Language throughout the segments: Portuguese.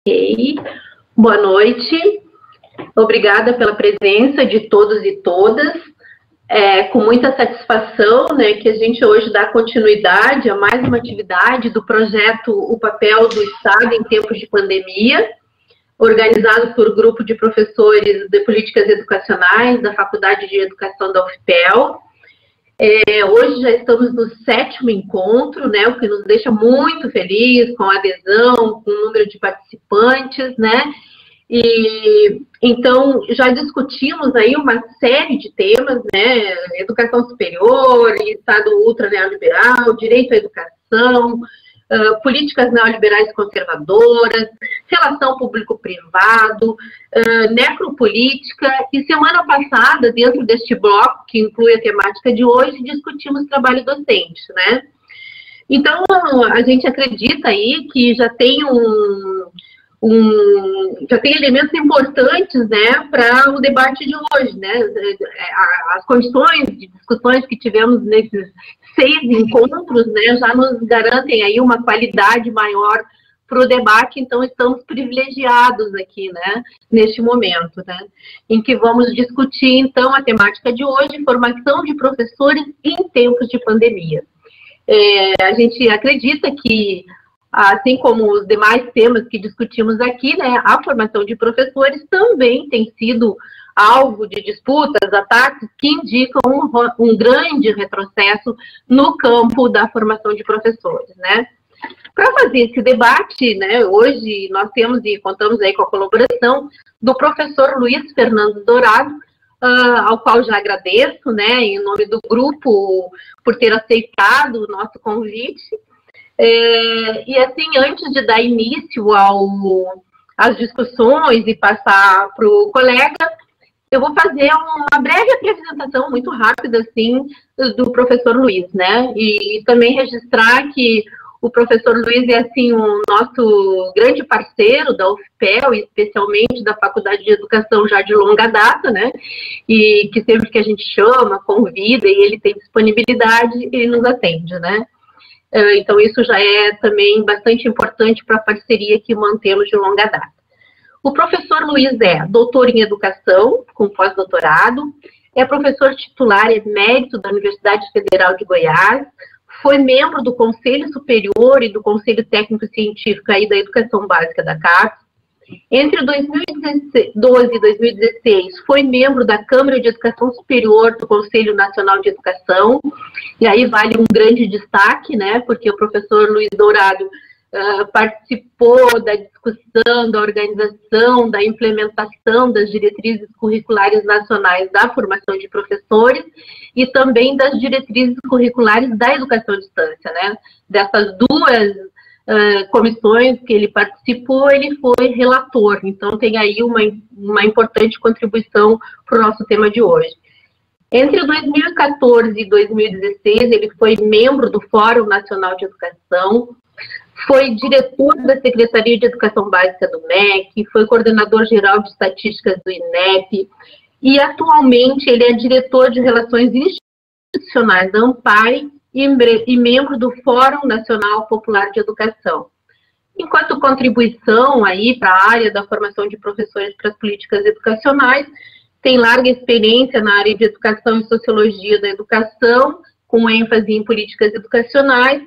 Ok. Boa noite. Obrigada pela presença de todos e todas. Com muita satisfação, né, que a gente hoje dá continuidade a mais uma atividade do projeto O Papel do Estado em Tempos de Pandemia, organizado por grupo de professores de políticas educacionais da Faculdade de Educação da UFPEL. Hoje já estamos no 7º encontro, né, o que nos deixa muito feliz, com a adesão, com o número de participantes, né, e então já discutimos aí uma série de temas, né, educação superior, Estado ultra neoliberal, direito à educação, políticas neoliberais conservadoras, relação público-privado, necropolítica, e semana passada, dentro deste bloco, que inclui a temática de hoje, discutimos trabalho docente, né? Então, a gente acredita aí que já tem já tem elementos importantes, né, para o debate de hoje, né? As condições de discussões que tivemos nesses 6 encontros, né, já nos garantem aí uma qualidade maior para o debate, então estamos privilegiados aqui, né, neste momento, né, em que vamos discutir, então, a temática de hoje, formação de professores em tempos de pandemia. A gente acredita que, assim como os demais temas que discutimos aqui, né, a formação de professores também tem sido alvo de disputas, ataques que indicam um grande retrocesso no campo da formação de professores, né. Para fazer esse debate, né, hoje nós temos e contamos aí com a colaboração do professor Luiz Fernando Dourado, ao qual já agradeço, né, em nome do grupo, por ter aceitado o nosso convite. E assim, antes de dar início às discussões e passar para o colega, eu vou fazer uma breve apresentação, muito rápida, assim, do professor Luiz, né? E também registrar que o professor Luiz é, assim, o nosso grande parceiro da UFPEL, especialmente da Faculdade de Educação já de longa data, né? E que sempre que a gente chama, convida, e ele tem disponibilidade, ele nos atende, né? Então, isso já é também bastante importante para a parceria que mantemos de longa data. O professor Luiz é doutor em educação, com pós-doutorado, é professor titular emérito da Universidade Federal de Goiás, foi membro do Conselho Superior e do Conselho Técnico Científico aí da Educação Básica da CAPES. Entre 2012 e 2016, foi membro da Câmara de Educação Superior do Conselho Nacional de Educação, e aí vale um grande destaque, né, porque o professor Luiz Dourado participou da discussão, da organização, da implementação das diretrizes curriculares nacionais da formação de professores e também das diretrizes curriculares da educação à distância, né? Dessas duas comissões que ele participou, ele foi relator, então tem aí uma importante contribuição para o nosso tema de hoje. Entre 2014 e 2016, ele foi membro do Fórum Nacional de Educação, foi diretor da Secretaria de Educação Básica do MEC, foi coordenador geral de estatísticas do INEP, e atualmente ele é diretor de Relações Institucionais da ANPAE e membro do Fórum Nacional Popular de Educação. Enquanto contribuição aí para a área da formação de professores para as políticas educacionais, tem larga experiência na área de educação e sociologia da educação, com ênfase em políticas educacionais,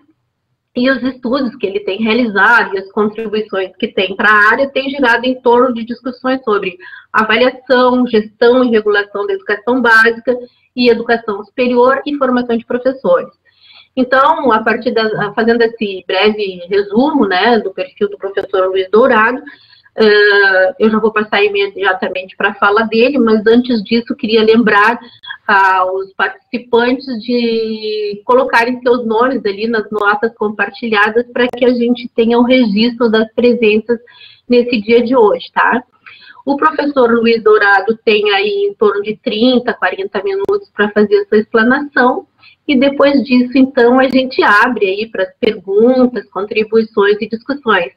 e os estudos que ele tem realizado e as contribuições que tem para a área têm girado em torno de discussões sobre avaliação, gestão e regulação da educação básica e educação superior e formação de professores. Então, fazendo esse breve resumo, né, do perfil do professor Luiz Dourado, eu já vou passar imediatamente para a fala dele, mas antes disso queria lembrar aos participantes de colocarem seus nomes ali nas notas compartilhadas para que a gente tenha o registro das presenças nesse dia de hoje, tá? O professor Luiz Dourado tem aí em torno de 30, 40 minutos para fazer essa explanação, e depois disso, então, a gente abre aí para as perguntas, contribuições e discussões.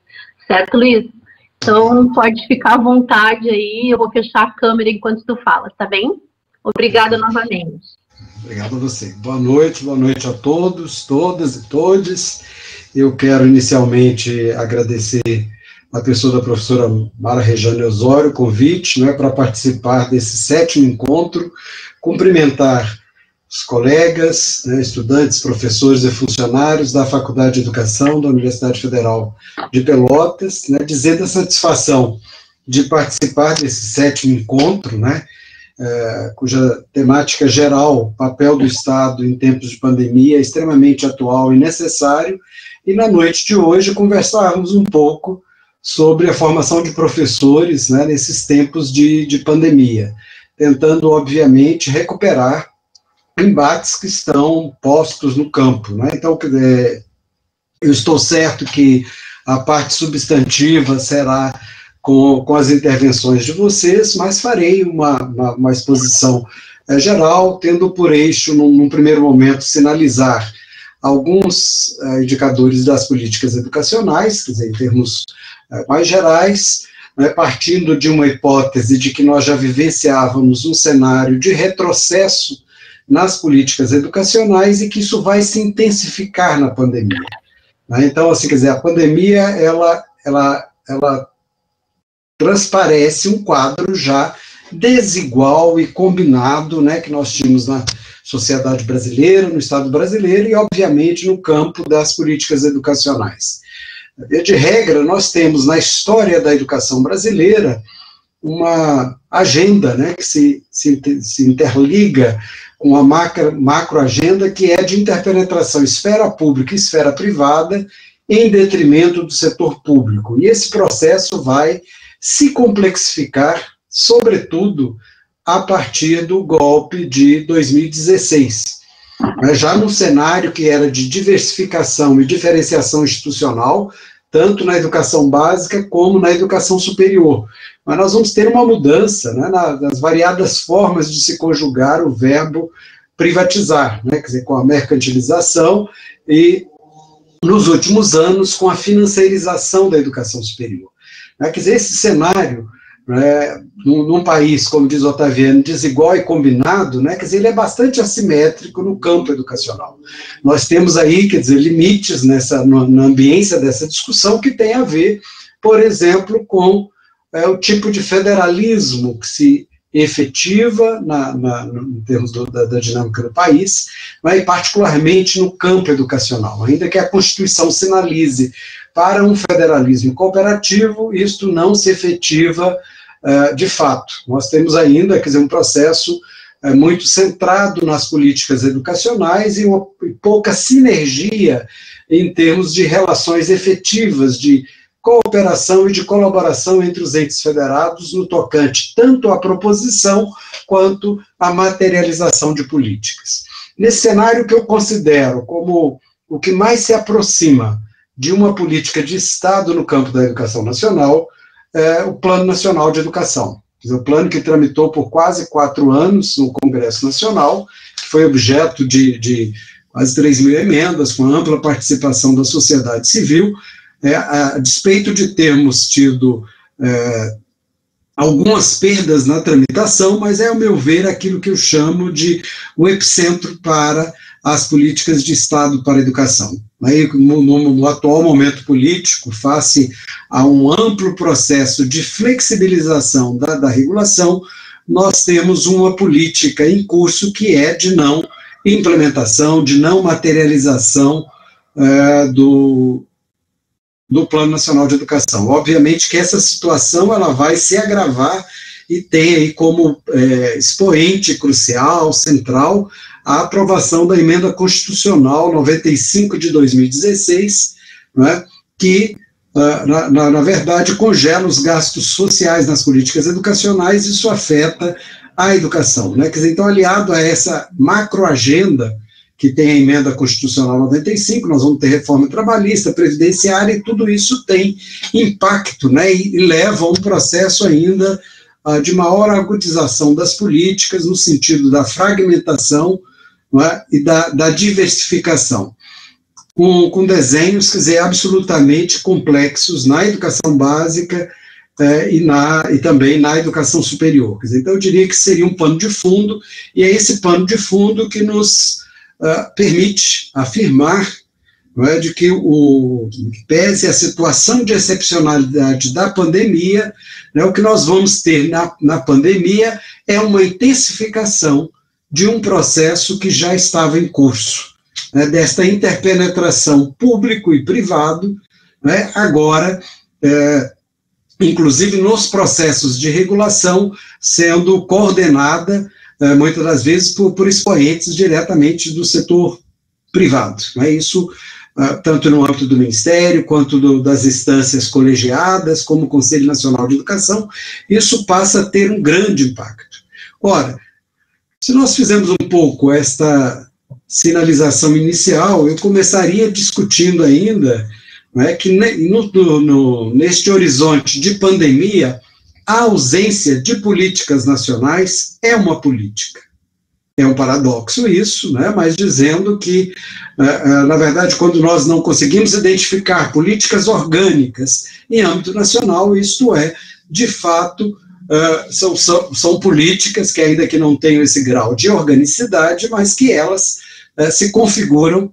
Certo, Luiz? Então, pode ficar à vontade aí, eu vou fechar a câmera enquanto tu fala, tá bem? Obrigada novamente. Obrigado a você. Boa noite a todos, todas e todes. Eu quero inicialmente agradecer na pessoa da professora Mara Rejane Osório, o convite, né, para participar desse 7º encontro, cumprimentar os colegas, né, estudantes, professores e funcionários da Faculdade de Educação da Universidade Federal de Pelotas, né, dizendo a satisfação de participar desse 7º encontro, né, cuja temática geral, papel do Estado em tempos de pandemia, é extremamente atual e necessário, e na noite de hoje conversarmos um pouco sobre a formação de professores, né, nesses tempos de pandemia, tentando, obviamente, recuperar embates que estão postos no campo, né? Então, eu estou certo que a parte substantiva será com as intervenções de vocês, mas farei uma exposição geral, tendo por eixo, num primeiro momento, sinalizar alguns indicadores das políticas educacionais, quer dizer, em termos mais gerais, né, partindo de uma hipótese de que nós já vivenciávamos um cenário de retrocesso nas políticas educacionais e que isso vai se intensificar na pandemia. Né? Então, assim, quer dizer, a pandemia, ela transparece um quadro já desigual e combinado, né, que nós tínhamos na sociedade brasileira, no Estado brasileiro e, obviamente, no campo das políticas educacionais. De regra, nós temos na história da educação brasileira uma agenda, né, que se interliga com a macroagenda, que é de interpenetração esfera pública e esfera privada em detrimento do setor público. E esse processo vai se complexificar, sobretudo, a partir do golpe de 2016. Já no cenário que era de diversificação e diferenciação institucional, tanto na educação básica como na educação superior. Mas nós vamos ter uma mudança, né, nas variadas formas de se conjugar o verbo privatizar, né, quer dizer, com a mercantilização e, nos últimos anos, com a financiarização da educação superior. Quer dizer, esse cenário, né, num país, como diz Otaviano, desigual e combinado, né, quer dizer, ele é bastante assimétrico no campo educacional. Nós temos aí, quer dizer, limites na ambiência dessa discussão que tem a ver, por exemplo, com o tipo de federalismo que se efetiva em termos da dinâmica do país, mas, e particularmente no campo educacional. Ainda que a Constituição sinalize para um federalismo cooperativo, isto não se efetiva de fato. Nós temos ainda, quer dizer, um processo muito centrado nas políticas educacionais e pouca sinergia em termos de relações efetivas, de cooperação e de colaboração entre os entes federados no tocante tanto à proposição quanto à materialização de políticas. Nesse cenário que eu considero como o que mais se aproxima de uma política de Estado no campo da educação nacional, é o Plano Nacional de Educação. O plano que tramitou por quase 4 anos no Congresso Nacional, que foi objeto de quase 3.000 emendas, com ampla participação da sociedade civil, a despeito de termos tido algumas perdas na tramitação, mas ao meu ver, aquilo que eu chamo de o epicentro para as políticas de Estado para a educação. Aí, no atual momento político, face a um amplo processo de flexibilização da regulação, nós temos uma política em curso que é de não implementação, de não materialização do Plano Nacional de Educação. Obviamente que essa situação ela vai se agravar e tem aí como expoente crucial, central, a aprovação da Emenda Constitucional 95 de 2016, né, que, na verdade, congela os gastos sociais nas políticas educacionais, e isso afeta a educação. Né? Quer dizer, então, aliado a essa macroagenda que tem a Emenda Constitucional 95, nós vamos ter reforma trabalhista, previdenciária, e tudo isso tem impacto, né, e leva a um processo ainda de maior agudização das políticas, no sentido da fragmentação, não é, e da diversificação, com desenhos, quer dizer, absolutamente complexos na educação básica e também na educação superior. Quer dizer, então, eu diria que seria um pano de fundo, e é esse pano de fundo que nos permite afirmar não é, de que pese a situação de excepcionalidade da pandemia, né, o que nós vamos ter na pandemia é uma intensificação de um processo que já estava em curso, né, desta interpenetração público e privado, né, agora, inclusive nos processos de regulação, sendo coordenada, muitas das vezes, por expoentes diretamente do setor privado. Né, isso tanto no âmbito do Ministério, quanto das instâncias colegiadas, como o Conselho Nacional de Educação, isso passa a ter um grande impacto. Ora, se nós fizermos um pouco esta sinalização inicial, eu começaria discutindo ainda, né, que neste horizonte de pandemia, a ausência de políticas nacionais é uma política. É um paradoxo isso, né, mas dizendo que, na verdade, quando nós não conseguimos identificar políticas orgânicas em âmbito nacional, isto é, de fato, são políticas que, ainda que não tenham esse grau de organicidade, mas que elas se configuram,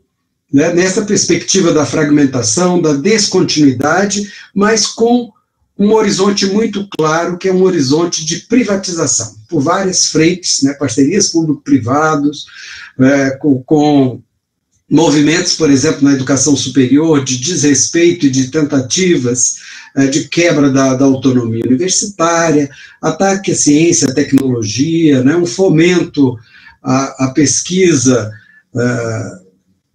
né, nessa perspectiva da fragmentação, da descontinuidade, mas com um horizonte muito claro, que é um horizonte de privatização, por várias frentes, né, parcerias público-privados, com movimentos, por exemplo, na educação superior, de desrespeito e de tentativas de quebra da autonomia universitária, ataque à ciência, à tecnologia, né, um fomento à pesquisa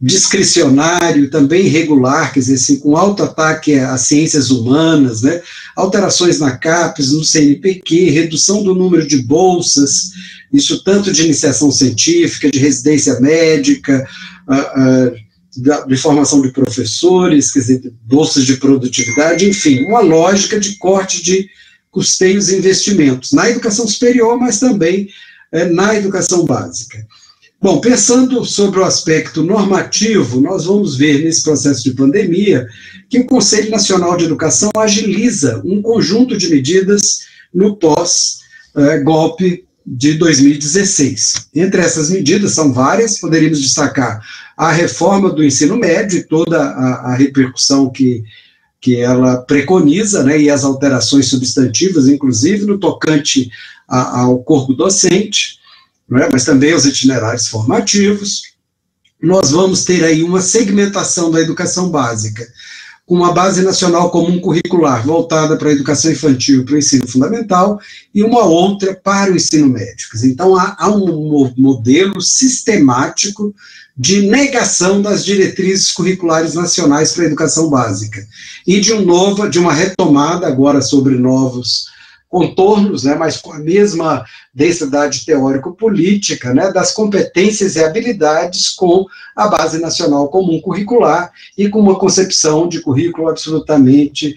discricionário, também irregular, quer dizer, assim, com alto ataque às ciências humanas, né, alterações na CAPES, no CNPq, redução do número de bolsas, isso tanto de iniciação científica, de residência médica, de formação de professores, quer dizer, bolsas de produtividade, enfim, uma lógica de corte de custeios e investimentos, na educação superior, mas também na educação básica. Bom, pensando sobre o aspecto normativo, nós vamos ver nesse processo de pandemia que o Conselho Nacional de Educação agiliza um conjunto de medidas no pós-golpe de 2016. Entre essas medidas, são várias, poderíamos destacar a reforma do ensino médio e toda a repercussão que ela preconiza, né, e as alterações substantivas, inclusive no tocante ao corpo docente, mas também os itinerários formativos. Nós vamos ter aí uma segmentação da educação básica, com uma base nacional comum curricular voltada para a educação infantil e para o ensino fundamental, e uma outra para o ensino médio. Então, há um modelo sistemático de negação das diretrizes curriculares nacionais para a educação básica, e de uma retomada agora sobre novos contornos, né, mas com a mesma densidade teórico-política, né, das competências e habilidades com a Base Nacional Comum Curricular e com uma concepção de currículo absolutamente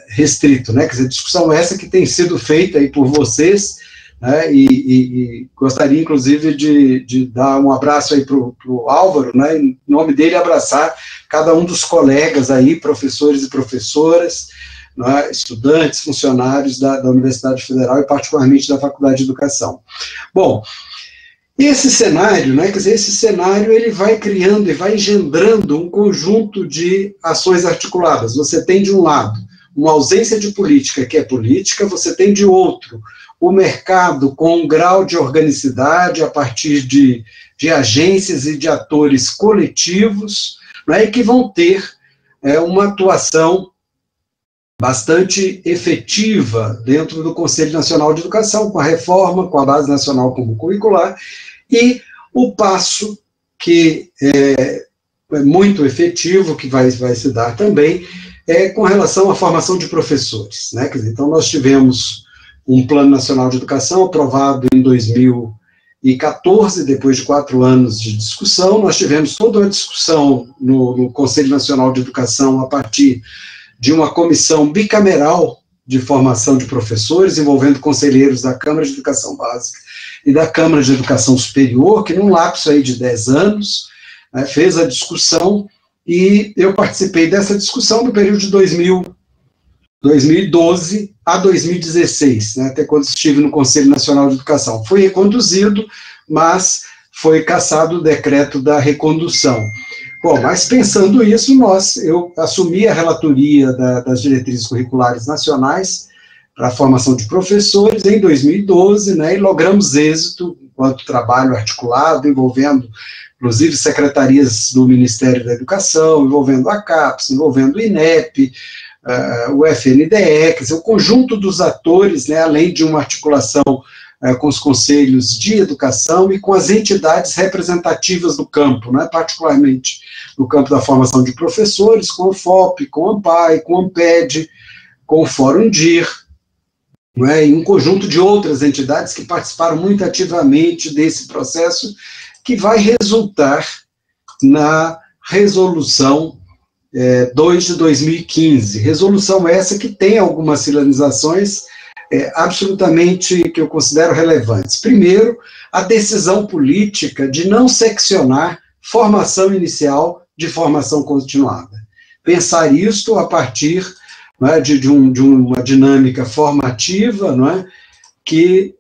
restrito, né, quer dizer, discussão essa que tem sido feita aí por vocês, né, e gostaria, inclusive, de dar um abraço aí para o Álvaro, né, em nome dele, abraçar cada um dos colegas aí, professores e professoras, né, estudantes, funcionários da Universidade Federal e particularmente da Faculdade de Educação. Bom, esse cenário, né, quer dizer, esse cenário ele vai criando e vai engendrando um conjunto de ações articuladas. Você tem, de um lado, uma ausência de política, que é política, você tem, de outro, o mercado com um grau de organicidade a partir de agências e de atores coletivos, né, e que vão ter uma atuação bastante efetiva dentro do Conselho Nacional de Educação, com a reforma, com a Base Nacional Comum Curricular, e o passo que é muito efetivo, que vai se dar também, com relação à formação de professores, né? Quer dizer, então, nós tivemos um Plano Nacional de Educação aprovado em 2014, depois de 4 anos de discussão. Nós tivemos toda uma discussão no Conselho Nacional de Educação a partir de uma comissão bicameral de formação de professores, envolvendo conselheiros da Câmara de Educação Básica e da Câmara de Educação Superior, que num lapso aí de 10 anos, fez a discussão, e eu participei dessa discussão no período de 2012 a 2016, né, até quando estive no Conselho Nacional de Educação. Foi reconduzido, mas foi cassado o decreto da recondução. Bom, mas pensando isso, eu assumi a relatoria das diretrizes curriculares nacionais para a formação de professores em 2012, né, e logramos êxito enquanto trabalho articulado, envolvendo, inclusive, secretarias do Ministério da Educação, envolvendo a CAPES, envolvendo o INEP, o FNDE, quer dizer, o conjunto dos atores, né, além de uma articulação com os conselhos de educação e com as entidades representativas do campo, né, particularmente no campo da formação de professores, com o FOP, com o AMPAI, com o AMPED, com o Fórum DIR, né, e um conjunto de outras entidades que participaram muito ativamente desse processo, que vai resultar na resolução 2 de 2015, resolução essa que tem algumas sinalizações absolutamente que eu considero relevantes. Primeiro, a decisão política de não seccionar formação inicial de formação continuada. Pensar isto a partir, né, de uma dinâmica formativa, né, que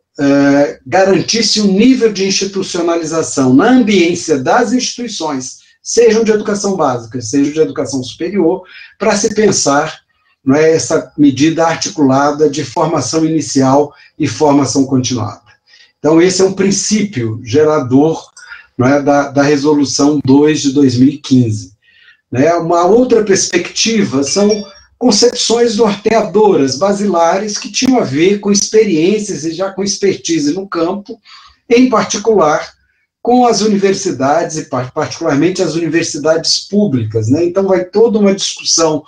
garantisse um nível de institucionalização na ambiência das instituições, sejam de educação básica, sejam de educação superior, para se pensar, não é, essa medida articulada de formação inicial e formação continuada. Então, esse é um princípio gerador, não é, da Resolução 2 de 2015. Né? Uma outra perspectiva são concepções norteadoras, basilares, que tinham a ver com experiências e já com expertise no campo, em particular com as universidades, e particularmente as universidades públicas, né? Então, vai toda uma discussão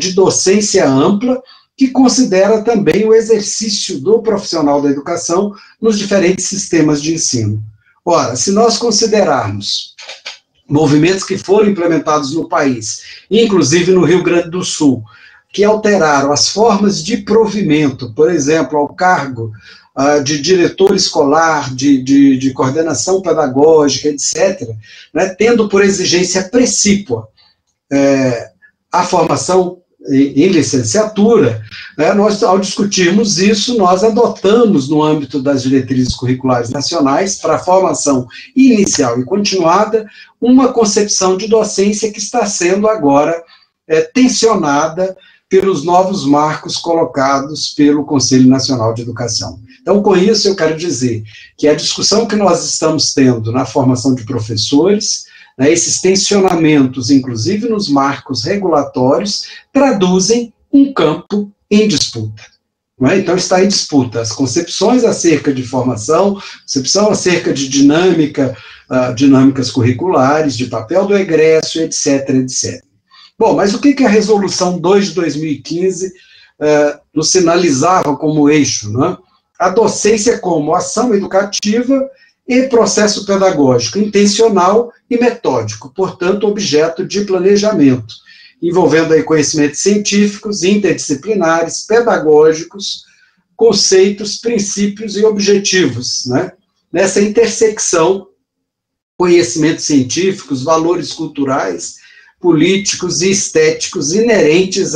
de docência ampla, que considera também o exercício do profissional da educação nos diferentes sistemas de ensino. Ora, se nós considerarmos movimentos que foram implementados no país, inclusive no Rio Grande do Sul, que alteraram as formas de provimento, por exemplo, ao cargo de diretor escolar, de coordenação pedagógica, etc., né, tendo por exigência precípua a formação em licenciatura, né, nós, ao discutirmos isso, nós adotamos, no âmbito das diretrizes curriculares nacionais, para a formação inicial e continuada, uma concepção de docência que está sendo agora tensionada pelos novos marcos colocados pelo Conselho Nacional de Educação. Então, com isso, eu quero dizer que a discussão que nós estamos tendo na formação de professores, né, esses tensionamentos, inclusive nos marcos regulatórios, traduzem um campo em disputa. Não é? Então, está em disputa as concepções acerca de formação, concepção acerca de dinâmicas curriculares, de papel do egresso, etc., etc. Bom, mas o que a Resolução 2 de 2015 nos sinalizava como eixo? Não é? A docência como ação educativa e processo pedagógico intencional e metódico, portanto, objeto de planejamento, envolvendo aí conhecimentos científicos, interdisciplinares, pedagógicos, conceitos, princípios e objetivos, né? Nessa intersecção, conhecimentos científicos, valores culturais, políticos e estéticos inerentes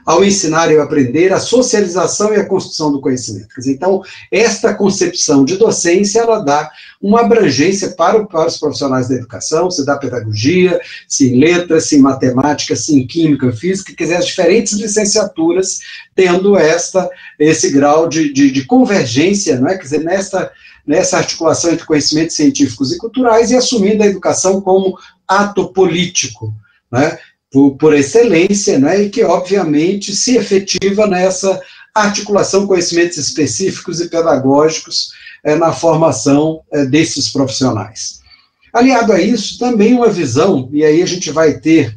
ao ensinar e ao aprender, a socialização e a construção do conhecimento. Então, esta concepção de docência, ela dá uma abrangência para os profissionais da educação, se dá pedagogia, se em letras, se em matemática, se em química, física, quer dizer, as diferentes licenciaturas tendo esse grau de convergência, não é? Quer dizer, nessa articulação entre conhecimentos científicos e culturais e assumindo a educação como ato político, né, por excelência, né, e que, obviamente, se efetiva nessa articulação de conhecimentos específicos e pedagógicos na formação desses profissionais. Aliado a isso, também uma visão, e aí a gente vai ter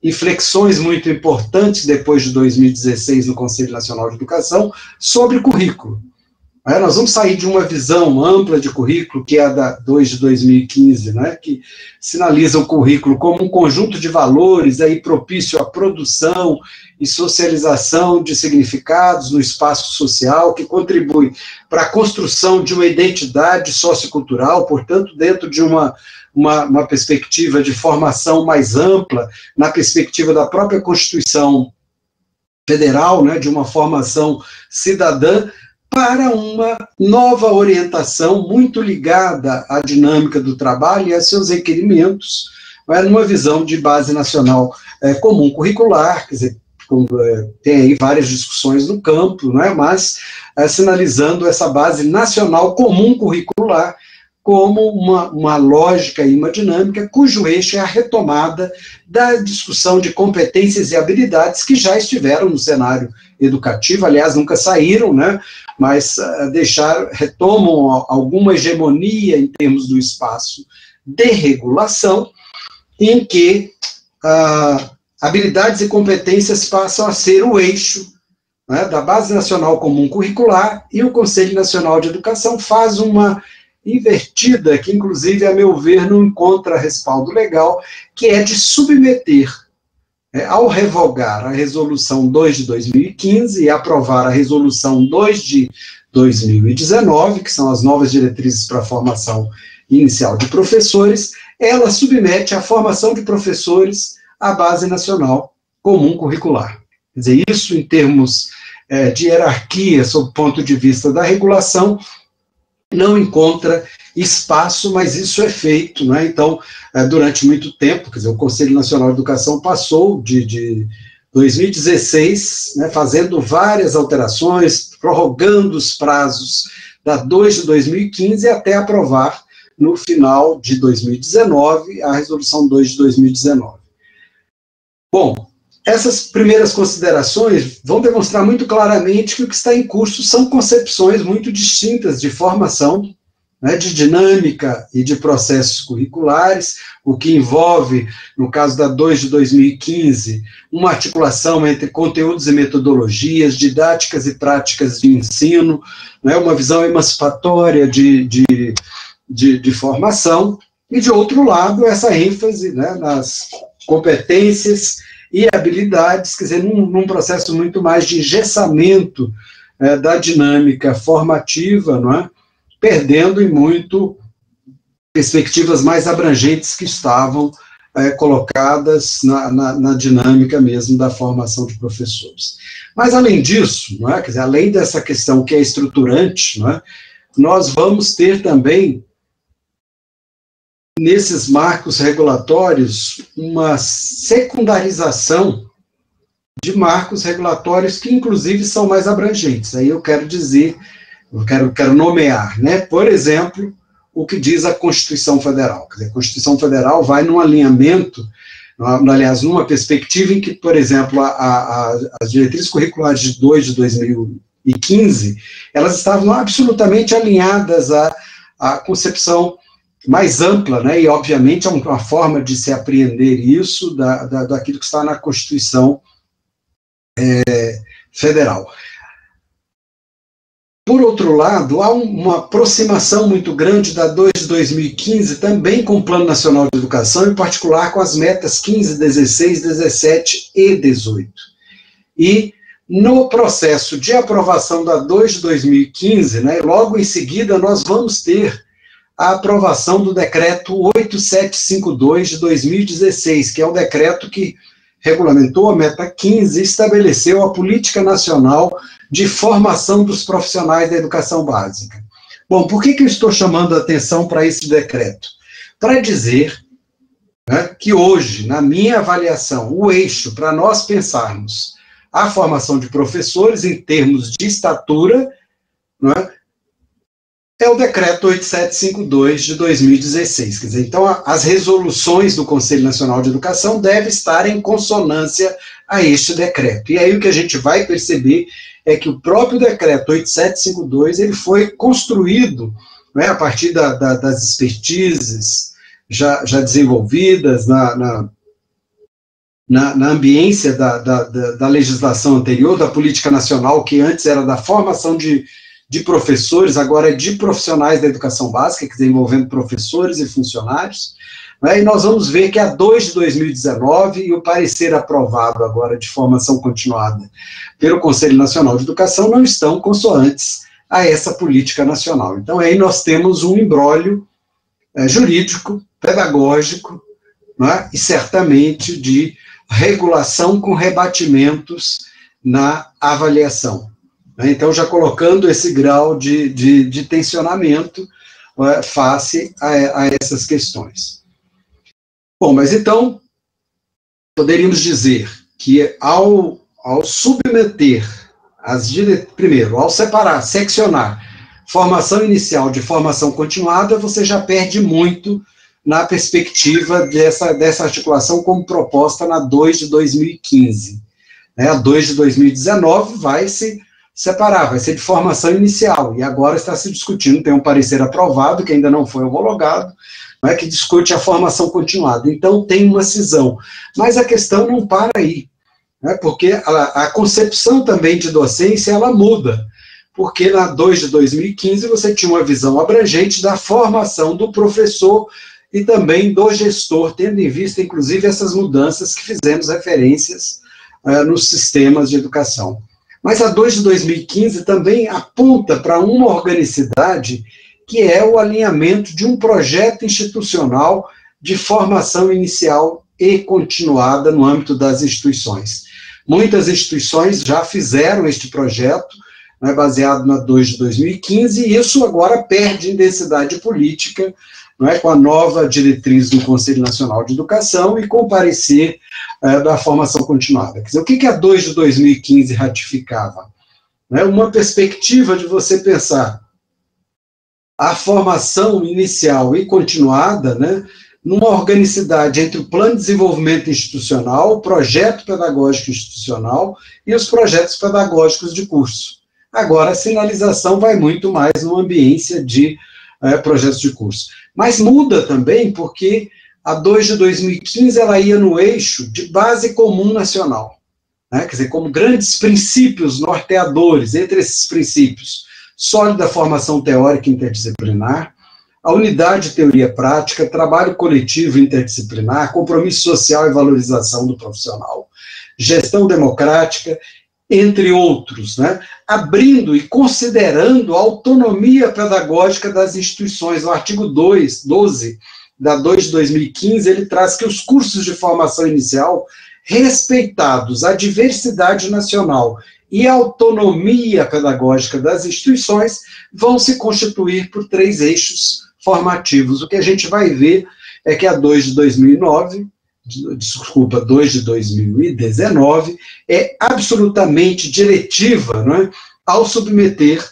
inflexões muito importantes depois de 2016 no Conselho Nacional de Educação, sobre currículo. Nós vamos sair de uma visão ampla de currículo, que é a da 2 de 2015, né, que sinaliza o currículo como um conjunto de valores aí propício à produção e socialização de significados no espaço social, que contribui para a construção de uma identidade sociocultural, portanto, dentro de uma perspectiva de formação mais ampla, na perspectiva da própria Constituição Federal, né, de uma formação cidadã, para uma nova orientação muito ligada à dinâmica do trabalho e a seus requerimentos, numa visão de base nacional comum curricular, quer dizer, tem aí várias discussões no campo, mas sinalizando essa base nacional comum curricular como uma lógica e uma dinâmica cujo eixo é a retomada da discussão de competências e habilidades que já estiveram no cenário educativo, aliás, nunca saíram, mas retomam alguma hegemonia em termos do espaço de regulação, em que habilidades e competências passam a ser o eixo da Base Nacional Comum Curricular, e o Conselho Nacional de Educação faz uma invertida, que inclusive, a meu ver, não encontra respaldo legal, que é de submeter, ao revogar a Resolução 2 de 2015 e aprovar a Resolução 2 de 2019, que são as novas diretrizes para a formação inicial de professores, ela submete a formação de professores à Base Nacional Comum Curricular. Quer dizer, isso em termos de hierarquia, sob o ponto de vista da regulação, não encontra espaço, mas isso é feito, Então, durante muito tempo, quer dizer, o Conselho Nacional de Educação passou de 2016, fazendo várias alterações, prorrogando os prazos da 2 de 2015 até aprovar, no final de 2019, a Resolução 2 de 2019. Bom, essas primeiras considerações vão demonstrar muito claramente que o que está em curso são concepções muito distintas de formação, de dinâmica e de processos curriculares, o que envolve, no caso da 2 de 2015, uma articulação entre conteúdos e metodologias, didáticas e práticas de ensino, uma visão emancipatória de formação, e, de outro lado, essa ênfase nas competências e habilidades, quer dizer, num processo muito mais de engessamento da dinâmica formativa, perdendo em muito perspectivas mais abrangentes que estavam colocadas na dinâmica mesmo da formação de professores. Mas, além disso, quer dizer, além dessa questão que é estruturante, nós vamos ter também, nesses marcos regulatórios, uma secundarização de marcos regulatórios que, inclusive, são mais abrangentes. Aí eu quero dizer, quero nomear, Por exemplo, o que diz a Constituição Federal. Quer dizer, a Constituição Federal vai num alinhamento, aliás, numa perspectiva em que, por exemplo, as diretrizes curriculares de 2 de 2015, elas estavam absolutamente alinhadas à concepção mais ampla, e, obviamente, é uma forma de se apreender isso daquilo que está na Constituição Federal. Por outro lado, há uma aproximação muito grande da 2 de 2015, também com o Plano Nacional de Educação, em particular com as metas 15, 16, 17 e 18. E, no processo de aprovação da 2 de 2015, logo em seguida, nós vamos ter a aprovação do decreto 8752 de 2016, que é o decreto que regulamentou a meta 15 e estabeleceu a política nacional de formação dos profissionais da educação básica. Bom, por que eu estou chamando a atenção para esse decreto? Para dizer que hoje, na minha avaliação, o eixo para nós pensarmos a formação de professores em termos de estatura, é o decreto 8752 de 2016. Quer dizer, então, as resoluções do Conselho Nacional de Educação devem estar em consonância a este decreto. E aí o que a gente vai perceber é que o próprio decreto 8752, ele foi construído a partir das expertises já desenvolvidas na ambiência da legislação anterior, da política nacional, que antes era da formação de professores, agora é de profissionais da educação básica, que envolvendo professores e funcionários, e nós vamos ver que a 2 de 2019 e o parecer aprovado agora de formação continuada pelo Conselho Nacional de Educação não estão consoantes a essa política nacional. Então, aí nós temos um imbróglio jurídico, pedagógico, e certamente de regulação com rebatimentos na avaliação. Então, já colocando esse grau de tensionamento face a essas questões. Bom, mas então, poderíamos dizer que ao submeter primeiro, ao separar, seccionar formação inicial de formação continuada, você já perde muito na perspectiva dessa articulação como proposta na 2 de 2015. A 2 de 2019 vai se separar, vai ser de formação inicial, e agora está se discutindo, tem um parecer aprovado, que ainda não foi homologado, que discute a formação continuada. Então, tem uma cisão. Mas a questão não para aí, porque a concepção também de docência, ela muda, porque na 2 de 2015 você tinha uma visão abrangente da formação do professor e também do gestor, tendo em vista, inclusive, essas mudanças que fizemos referências nos sistemas de educação. Mas a 2 de 2015 também aponta para uma organicidade que é o alinhamento de um projeto institucional de formação inicial e continuada no âmbito das instituições. Muitas instituições já fizeram este projeto, baseado na 2 de 2015, e isso agora perde intensidade política, com a nova diretriz do Conselho Nacional de Educação e com o parecer da formação continuada. Quer dizer, o que a 2 de 2015 ratificava? Uma perspectiva de você pensar a formação inicial e continuada, numa organicidade entre o plano de desenvolvimento institucional, o projeto pedagógico institucional e os projetos pedagógicos de curso. Agora, a sinalização vai muito mais numa ambiência de projetos de curso. Mas muda também porque a 2 de 2015 ela ia no eixo de base comum nacional. Quer dizer, como grandes princípios norteadores, entre esses princípios, sólida formação teórica interdisciplinar, a unidade de teoria prática, trabalho coletivo interdisciplinar, compromisso social e valorização do profissional, gestão democrática, entre outros, abrindo e considerando a autonomia pedagógica das instituições. O artigo 12 da 2 de 2015, ele traz que os cursos de formação inicial, respeitados a diversidade nacional e a autonomia pedagógica das instituições, vão se constituir por 3 eixos formativos. O que a gente vai ver é que a 2 de 2019 é absolutamente diretiva, ao submeter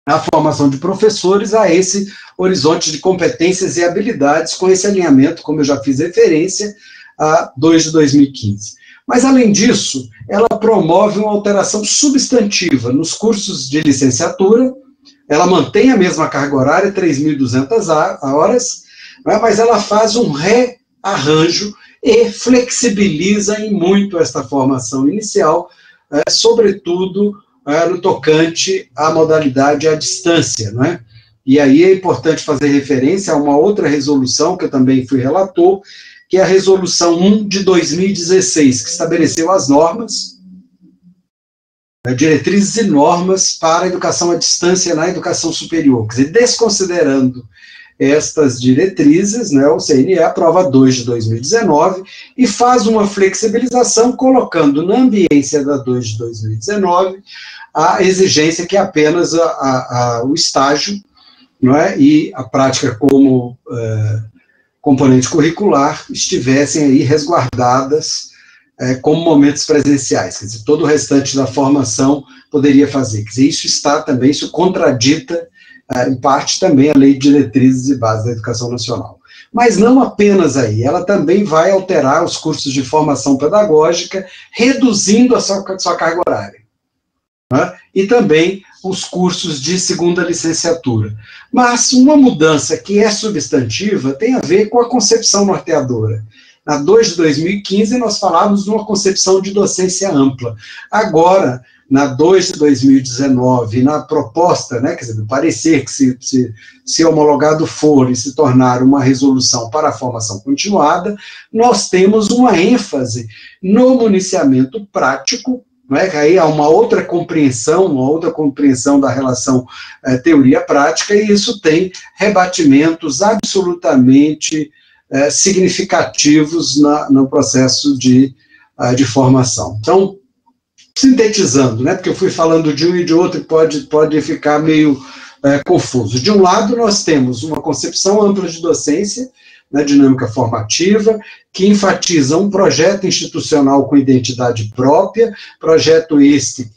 a formação de professores a esse horizonte de competências e habilidades, com esse alinhamento, como eu já fiz referência, a 2 de 2015. Mas, além disso, ela promove uma alteração substantiva nos cursos de licenciatura, ela mantém a mesma carga horária, 3.200 horas, mas ela faz um rearranjo e flexibiliza em muito esta formação inicial, sobretudo no tocante à modalidade à distância, E aí é importante fazer referência a uma outra resolução, que eu também fui relator, que é a Resolução 1 de 2016, que estabeleceu as normas, diretrizes e normas para a educação à distância na educação superior. Quer dizer, desconsiderando estas diretrizes, o CNE aprova 2 de 2019 e faz uma flexibilização, colocando na ambiência da 2 de 2019 a exigência que apenas o estágio e a prática como componente curricular estivessem aí resguardadas como momentos presenciais. Quer dizer, todo o restante da formação poderia fazer. Quer dizer, isso contradita em parte também a Lei de Diretrizes e Bases da Educação Nacional. Mas não apenas aí, ela também vai alterar os cursos de formação pedagógica, reduzindo a sua carga horária. E também os cursos de segunda licenciatura. Mas uma mudança que é substantiva tem a ver com a concepção norteadora. Na 2 de 2015, nós falávamos de uma concepção de docência ampla. Agora, na 2 de 2019, na proposta, quer dizer, do parecer que se homologado for e se tornar uma resolução para a formação continuada, nós temos uma ênfase no municiamento prático, que aí há uma outra compreensão da relação teoria-prática, e isso tem rebatimentos absolutamente significativos no processo de formação. Então, sintetizando, porque eu fui falando de um e de outro, pode ficar meio confuso. De um lado, nós temos uma concepção ampla de docência, na dinâmica formativa, que enfatiza um projeto institucional com identidade própria, projeto este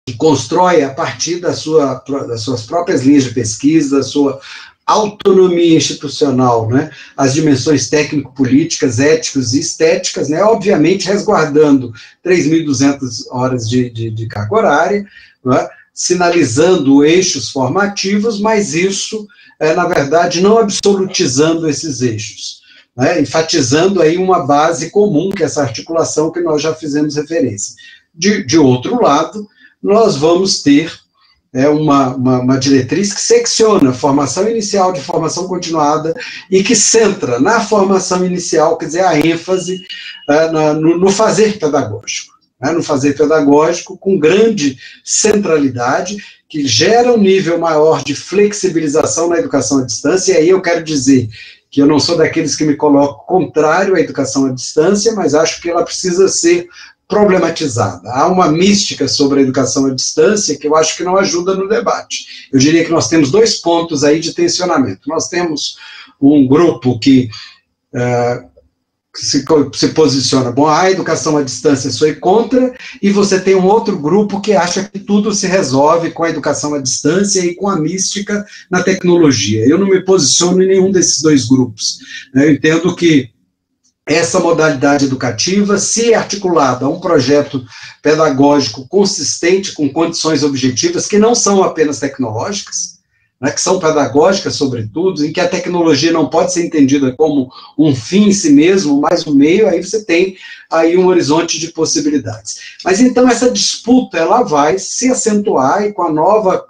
que constrói a partir das suas próprias linhas de pesquisa, da sua autonomia institucional, né, as dimensões técnico-políticas, éticas e estéticas, né, obviamente resguardando 3.200 horas de carga horária, né, sinalizando eixos formativos, mas isso, na verdade, não absolutizando esses eixos, né, enfatizando aí uma base comum, que é essa articulação que nós já fizemos referência. De outro lado, nós vamos ter uma diretriz que secciona formação inicial de formação continuada e que centra na formação inicial, quer dizer, a ênfase no fazer pedagógico, né, no fazer pedagógico com grande centralidade, que gera um nível maior de flexibilização na educação à distância, e aí eu quero dizer que eu não sou daqueles que me colocam contrário à educação à distância, mas acho que ela precisa ser problematizada. Há uma mística sobre a educação à distância que eu acho que não ajuda no debate. Eu diria que nós temos dois pontos aí de tensionamento. Nós temos um grupo que se posiciona, bom, a educação à distância sou contra, e você tem um outro grupo que acha que tudo se resolve com a educação à distância e com a mística na tecnologia. Eu não me posiciono em nenhum desses dois grupos. Eu entendo que essa modalidade educativa, se articulada a um projeto pedagógico consistente, com condições objetivas, que não são apenas tecnológicas, né, que são pedagógicas, sobretudo, em que a tecnologia não pode ser entendida como um fim em si mesmo, mas um meio, aí você tem aí um horizonte de possibilidades. Mas então essa disputa, ela vai se acentuar, e com a nova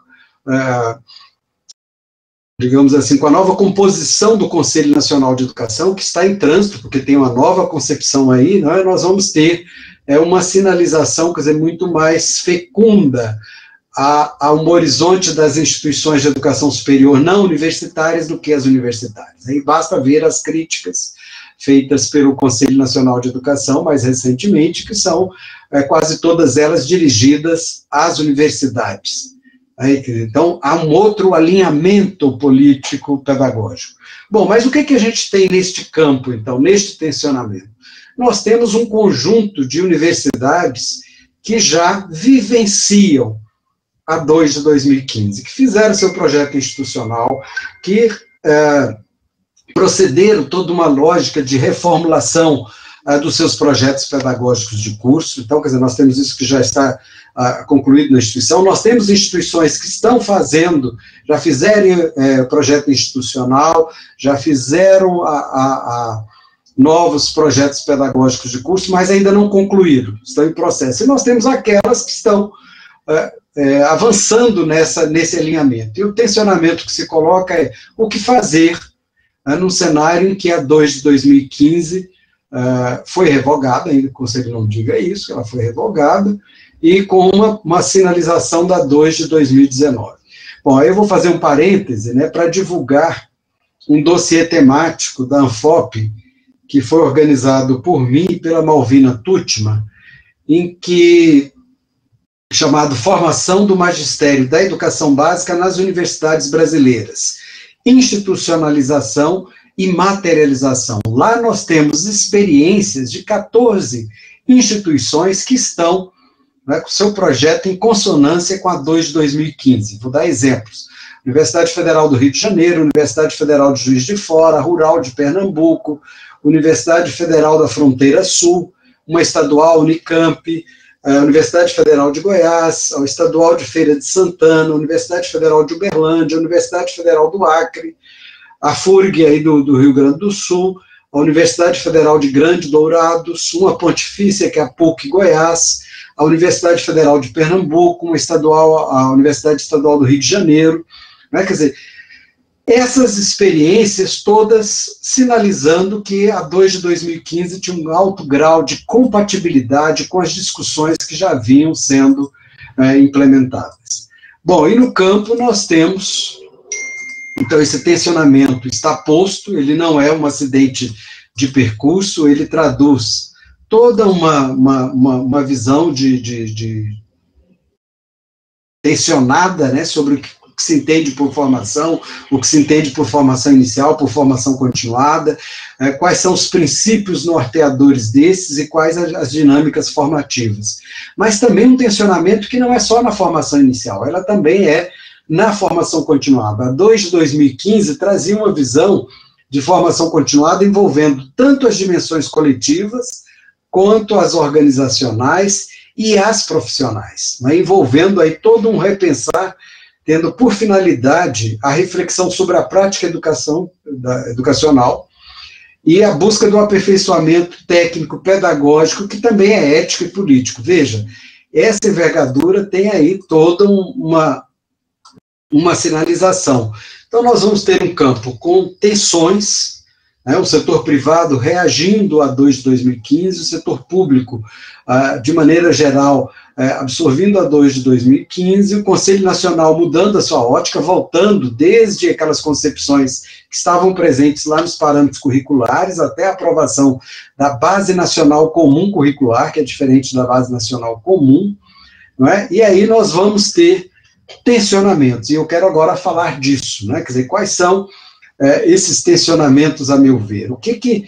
digamos assim, com a nova composição do Conselho Nacional de Educação, que está em trânsito, porque tem uma nova concepção aí, né, nós vamos ter uma sinalização, quer dizer, muito mais fecunda a um horizonte das instituições de educação superior não universitárias do que as universitárias. Aí basta ver as críticas feitas pelo Conselho Nacional de Educação, mais recentemente, que são quase todas elas dirigidas às universidades. Então, há um outro alinhamento político-pedagógico. Bom, mas o que a gente tem neste campo, então, neste tensionamento? Nós temos um conjunto de universidades que já vivenciam a 2 de 2015, que fizeram seu projeto institucional, que procederam toda uma lógica de reformulação dos seus projetos pedagógicos de curso. Então, quer dizer, nós temos isso que já está concluído na instituição. Nós temos instituições que estão fazendo, já fizeram projeto institucional, já fizeram novos projetos pedagógicos de curso, mas ainda não concluíram, estão em processo. E nós temos aquelas que estão avançando nesse alinhamento. E o tensionamento que se coloca é o que fazer num cenário em que a 2 de 2015 foi revogada, ainda que o Conselho não diga isso, ela foi revogada, e com uma sinalização da 2 de 2019. Bom, aí eu vou fazer um parêntese, né, para divulgar um dossiê temático da Anfop, que foi organizado por mim e pela Malvina Tutman, chamado Formação do Magistério da Educação Básica nas Universidades Brasileiras, Institucionalização e Materialização. Lá nós temos experiências de 14 instituições que estão com seu projeto em consonância com a 2 de 2015. Vou dar exemplos. Universidade Federal do Rio de Janeiro, Universidade Federal de Juiz de Fora, Rural de Pernambuco, Universidade Federal da Fronteira Sul, uma estadual, Unicamp, a Universidade Federal de Goiás, a Estadual de Feira de Santana, a Universidade Federal de Uberlândia, a Universidade Federal do Acre, a FURG aí do Rio Grande do Sul, a Universidade Federal de Grande Dourados, uma pontifícia, que é a PUC Goiás, a Universidade Federal de Pernambuco, a Universidade Estadual do Rio de Janeiro, né? Quer dizer, essas experiências todas sinalizando que a 2 de 2015 tinha um alto grau de compatibilidade com as discussões que já vinham sendo implementadas. Bom, e no campo nós temos, então, esse tensionamento está posto, ele não é um acidente de percurso, ele traduz toda uma visão tensionada, né, sobre que se entende por formação, o que se entende por formação inicial, por formação continuada, quais são os princípios norteadores desses e quais as dinâmicas formativas. Mas também um tensionamento que não é só na formação inicial, ela também é na formação continuada. A 2 de 2015 trazia uma visão de formação continuada envolvendo tanto as dimensões coletivas, quanto as organizacionais e as profissionais, né, envolvendo aí todo um repensar, tendo por finalidade a reflexão sobre a prática educacional e a busca do aperfeiçoamento técnico, pedagógico, que também é ético e político. Veja, essa envergadura tem aí toda uma sinalização. Então, nós vamos ter um campo com tensões, né, o setor privado reagindo a 2 de 2015, o setor público, de maneira geral, absorvendo a 2 de 2015, o Conselho Nacional mudando a sua ótica, voltando desde aquelas concepções que estavam presentes lá nos parâmetros curriculares, até a aprovação da Base Nacional Comum Curricular, que é diferente da Base Nacional Comum, não é? E aí nós vamos ter tensionamentos, e eu quero agora falar disso, né? Quer dizer, quais são esses tensionamentos, a meu ver? O que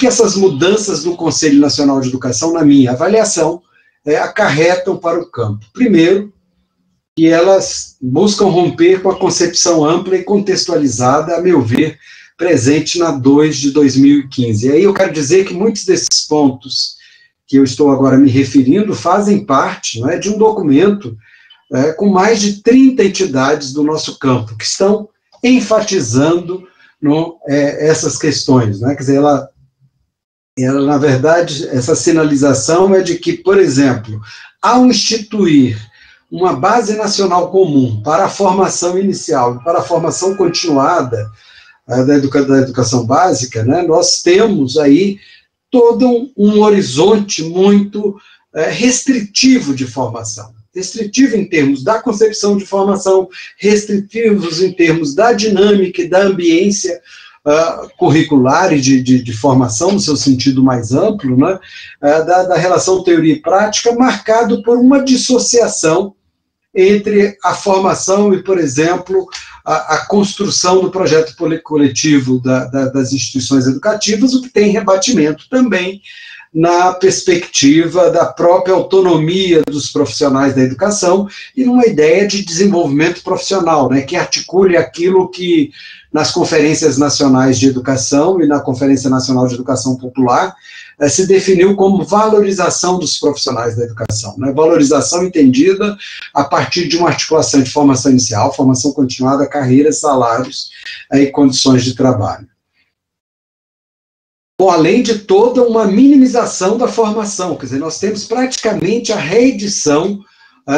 essas mudanças no Conselho Nacional de Educação, na minha avaliação, acarretam para o campo? Primeiro, que elas buscam romper com a concepção ampla e contextualizada, a meu ver, presente na 2 de 2015. E aí eu quero dizer que muitos desses pontos que eu estou agora me referindo fazem parte, não é, de um documento com mais de 30 entidades do nosso campo, que estão enfatizando essas questões, né? Quer dizer, ela, na verdade, essa sinalização é de que, por exemplo, ao instituir uma base nacional comum para a formação inicial e para a formação continuada da educação básica, né, nós temos aí todo um horizonte muito restritivo de formação. Restritivo em termos da concepção de formação, restritivos em termos da dinâmica e da ambiência curricular e de formação, no seu sentido mais amplo, né, da relação teoria e prática, marcado por uma dissociação entre a formação e, por exemplo, a construção do projeto coletivo das instituições educativas, o que tem rebatimento também na perspectiva da própria autonomia dos profissionais da educação e numa ideia de desenvolvimento profissional, né, que articule aquilo que nas conferências nacionais de educação e na Conferência Nacional de Educação Popular se definiu como valorização dos profissionais da educação, né, valorização entendida a partir de uma articulação de formação inicial, formação continuada, carreiras, salários e condições de trabalho. Bom, além de toda uma minimização da formação, quer dizer, nós temos praticamente a reedição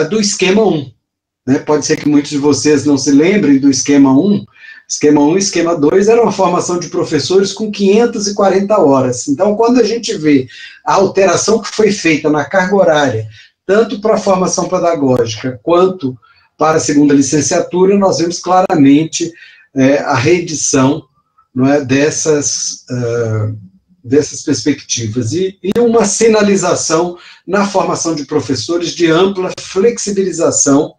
do esquema 1. Né? Pode ser que muitos de vocês não se lembrem do esquema 1. Esquema 1 e esquema 2 era uma formação de professores com 540 horas. Então, quando a gente vê a alteração que foi feita na carga horária, tanto para a formação pedagógica quanto para a segunda licenciatura, nós vemos claramente a reedição, não é, dessas perspectivas, e uma sinalização na formação de professores de ampla flexibilização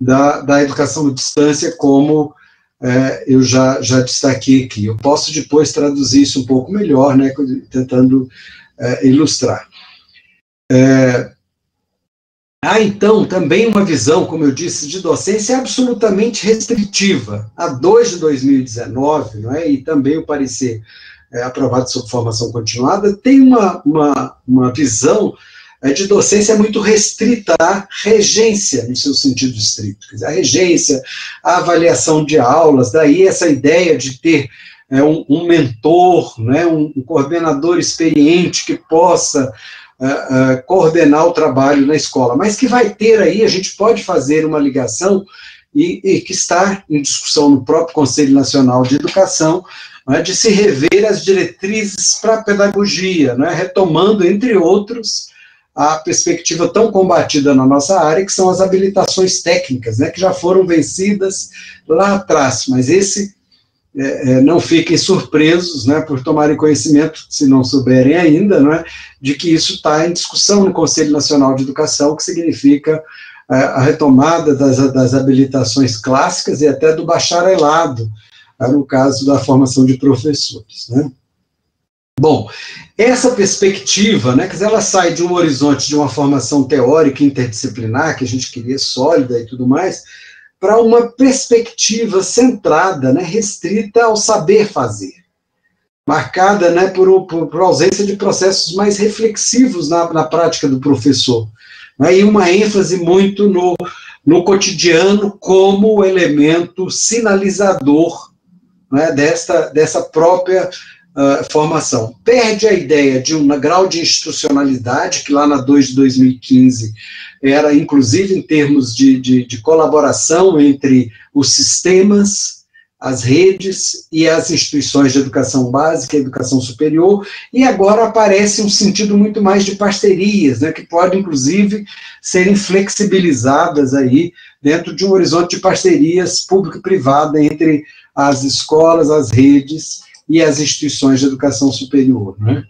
da educação à distância, como eu já destaquei aqui. Eu posso depois traduzir isso um pouco melhor, né, tentando ilustrar. Há, então, também uma visão, como eu disse, de docência absolutamente restritiva. A 2 de 2019, não é, e também o parecer aprovado sobre formação continuada, tem uma visão de docência muito restrita à regência, no seu sentido estrito. Quer dizer, a regência, a avaliação de aulas, daí essa ideia de ter um mentor, né, um coordenador experiente que possa coordenar o trabalho na escola, mas que vai ter aí, a gente pode fazer uma ligação, e que está em discussão no próprio Conselho Nacional de Educação, de se rever as diretrizes para a pedagogia, né, retomando, entre outros, a perspectiva tão combatida na nossa área, que são as habilitações técnicas, né, que já foram vencidas lá atrás, mas não fiquem surpresos, né, por tomarem conhecimento, se não souberem ainda, né, de que isso está em discussão no Conselho Nacional de Educação, que significa a retomada das habilitações clássicas e até do bacharelado, no caso da formação de professores, né? Bom, essa perspectiva, né, quer dizer, ela sai de um horizonte de uma formação teórica interdisciplinar, que a gente queria sólida e tudo mais, para uma perspectiva centrada, né, restrita ao saber fazer, marcada, né, por ausência de processos mais reflexivos na prática do professor, né, e uma ênfase muito no cotidiano como elemento sinalizador, né, dessa própria formação. Perde a ideia de um grau de institucionalidade, que lá na 2 de 2015 era, inclusive, em termos de colaboração entre os sistemas, as redes e as instituições de educação básica e educação superior, e agora aparece um sentido muito mais de parcerias, né, que podem, inclusive, serem flexibilizadas aí dentro de um horizonte de parcerias público e privada entre as escolas, as redes e as instituições de educação superior, né?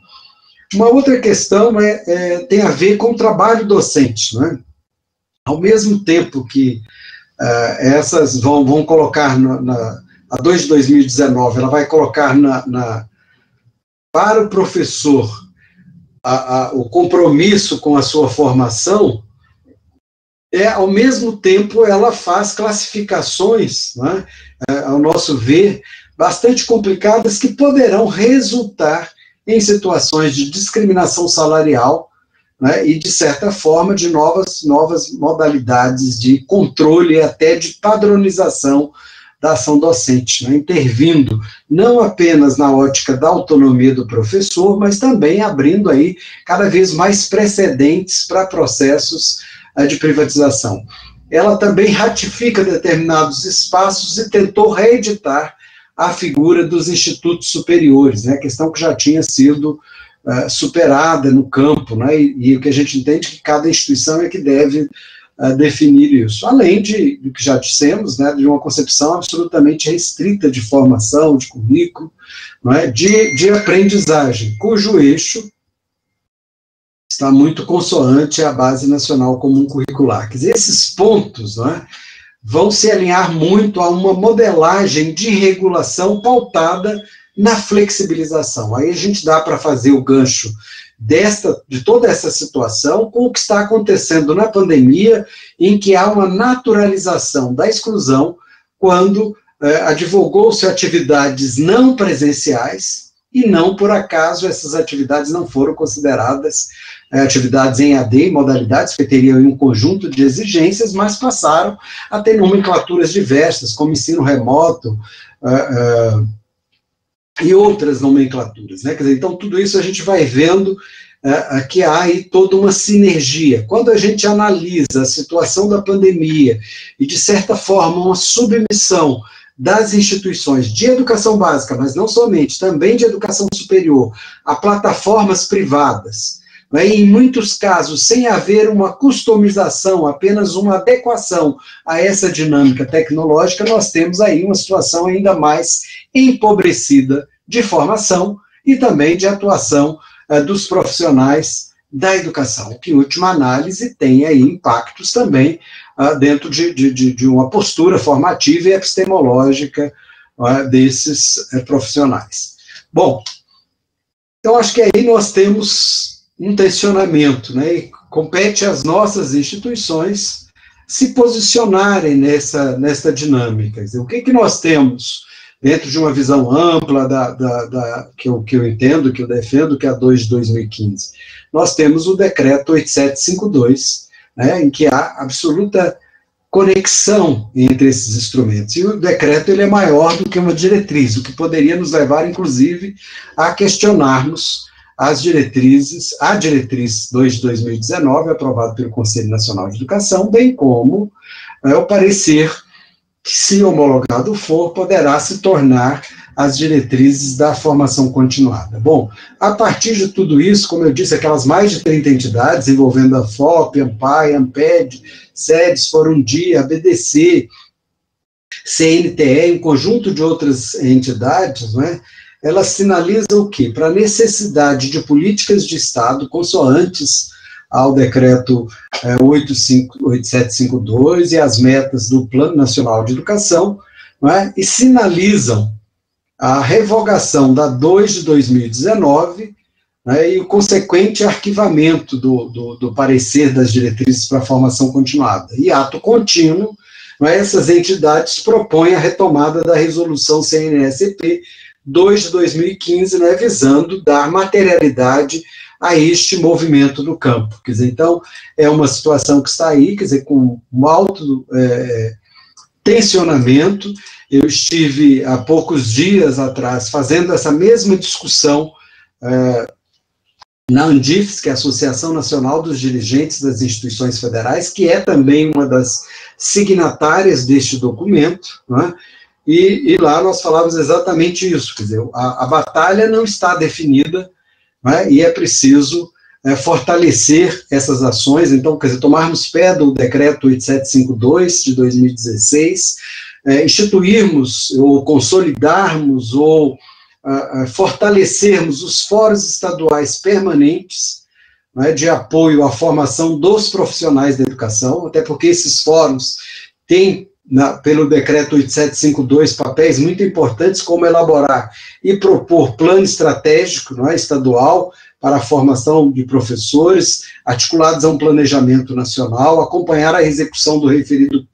Uma outra questão tem a ver com o trabalho docente, né? Ao mesmo tempo que essas vão colocar a 2 de 2019, ela vai colocar para o professor o compromisso com a sua formação, ao mesmo tempo ela faz classificações, né, ao nosso ver, bastante complicadas, que poderão resultar em situações de discriminação salarial, né, e, de certa forma, de novas modalidades de controle e até de padronização da ação docente, né, intervindo não apenas na ótica da autonomia do professor, mas também abrindo aí cada vez mais precedentes para processos de privatização. Ela também ratifica determinados espaços e tentou reeditar a figura dos institutos superiores, né, questão que já tinha sido superada no campo, né, e o que a gente entende que cada instituição é que deve definir isso, além do que já dissemos, né, de uma concepção absolutamente restrita de formação, de currículo, né, de aprendizagem, cujo eixo está muito consoante à Base Nacional Comum Curricular. Quer dizer, esses pontos, né, vão se alinhar muito a uma modelagem de regulação pautada na flexibilização. Aí a gente dá para fazer o gancho de toda essa situação com o que está acontecendo na pandemia, em que há uma naturalização da exclusão, quando advogou-se atividades não presenciais, e não por acaso essas atividades não foram consideradas atividades em AD, modalidades que teriam um conjunto de exigências, mas passaram a ter nomenclaturas diversas, como ensino remoto e outras nomenclaturas, né? Quer dizer, então, tudo isso a gente vai vendo que há aí toda uma sinergia. Quando a gente analisa a situação da pandemia e, de certa forma, uma submissão das instituições de educação básica, mas não somente, também de educação superior, a plataformas privadas, né, e em muitos casos, sem haver uma customização, apenas uma adequação a essa dinâmica tecnológica, nós temos aí uma situação ainda mais empobrecida de formação e também de atuação dos profissionais da educação, que, em última análise, tem aí impactos também dentro de uma postura formativa e epistemológica desses profissionais. Bom, então acho que aí nós temos um tensionamento, né, e compete às nossas instituições se posicionarem nessa dinâmica. Quer dizer, o que nós temos dentro de uma visão ampla que eu entendo, que eu defendo, que é a 2 de 2015. Nós temos o decreto 8752, né, em que há absoluta conexão entre esses instrumentos. E o decreto ele é maior do que uma diretriz, o que poderia nos levar, inclusive, a questionarmos a diretriz 2 de 2019, aprovado pelo Conselho Nacional de Educação, bem como o parecer que, se homologado for, poderá se tornar as diretrizes da formação continuada. Bom, a partir de tudo isso, como eu disse, aquelas mais de 30 entidades, envolvendo a FOP, ANPAE, ANPED, SEDES, Fórum Dia, BDC, CNTE, e um conjunto de outras entidades, né, elas sinalizam o quê? Para a necessidade de políticas de Estado consoantes ao decreto 8752 e as metas do Plano Nacional de Educação, não é? E sinalizam a revogação da 2 de 2019, né, e o consequente arquivamento do parecer das diretrizes para a formação continuada. E ato contínuo, né, essas entidades propõem a retomada da resolução CNSP 2 de 2015, né, visando dar materialidade a este movimento do campo. Quer dizer, então, é uma situação que está aí, quer dizer, com um alto tensionamento. Eu estive, há poucos dias atrás, fazendo essa mesma discussão na ANDIFES, que é a Associação Nacional dos Dirigentes das Instituições Federais, que é também uma das signatárias deste documento, né? E lá nós falávamos exatamente isso, quer dizer, a batalha não está definida, né? E é preciso fortalecer essas ações. Então, quer dizer, tomarmos pé do decreto 8752 de 2016, instituirmos ou consolidarmos ou fortalecermos os fóruns estaduais permanentes, né, de apoio à formação dos profissionais da educação, até porque esses fóruns têm, pelo decreto 8752, papéis muito importantes, como elaborar e propor plano estratégico, não é, estadual para a formação de professores, articulados a um planejamento nacional, acompanhar a execução do referido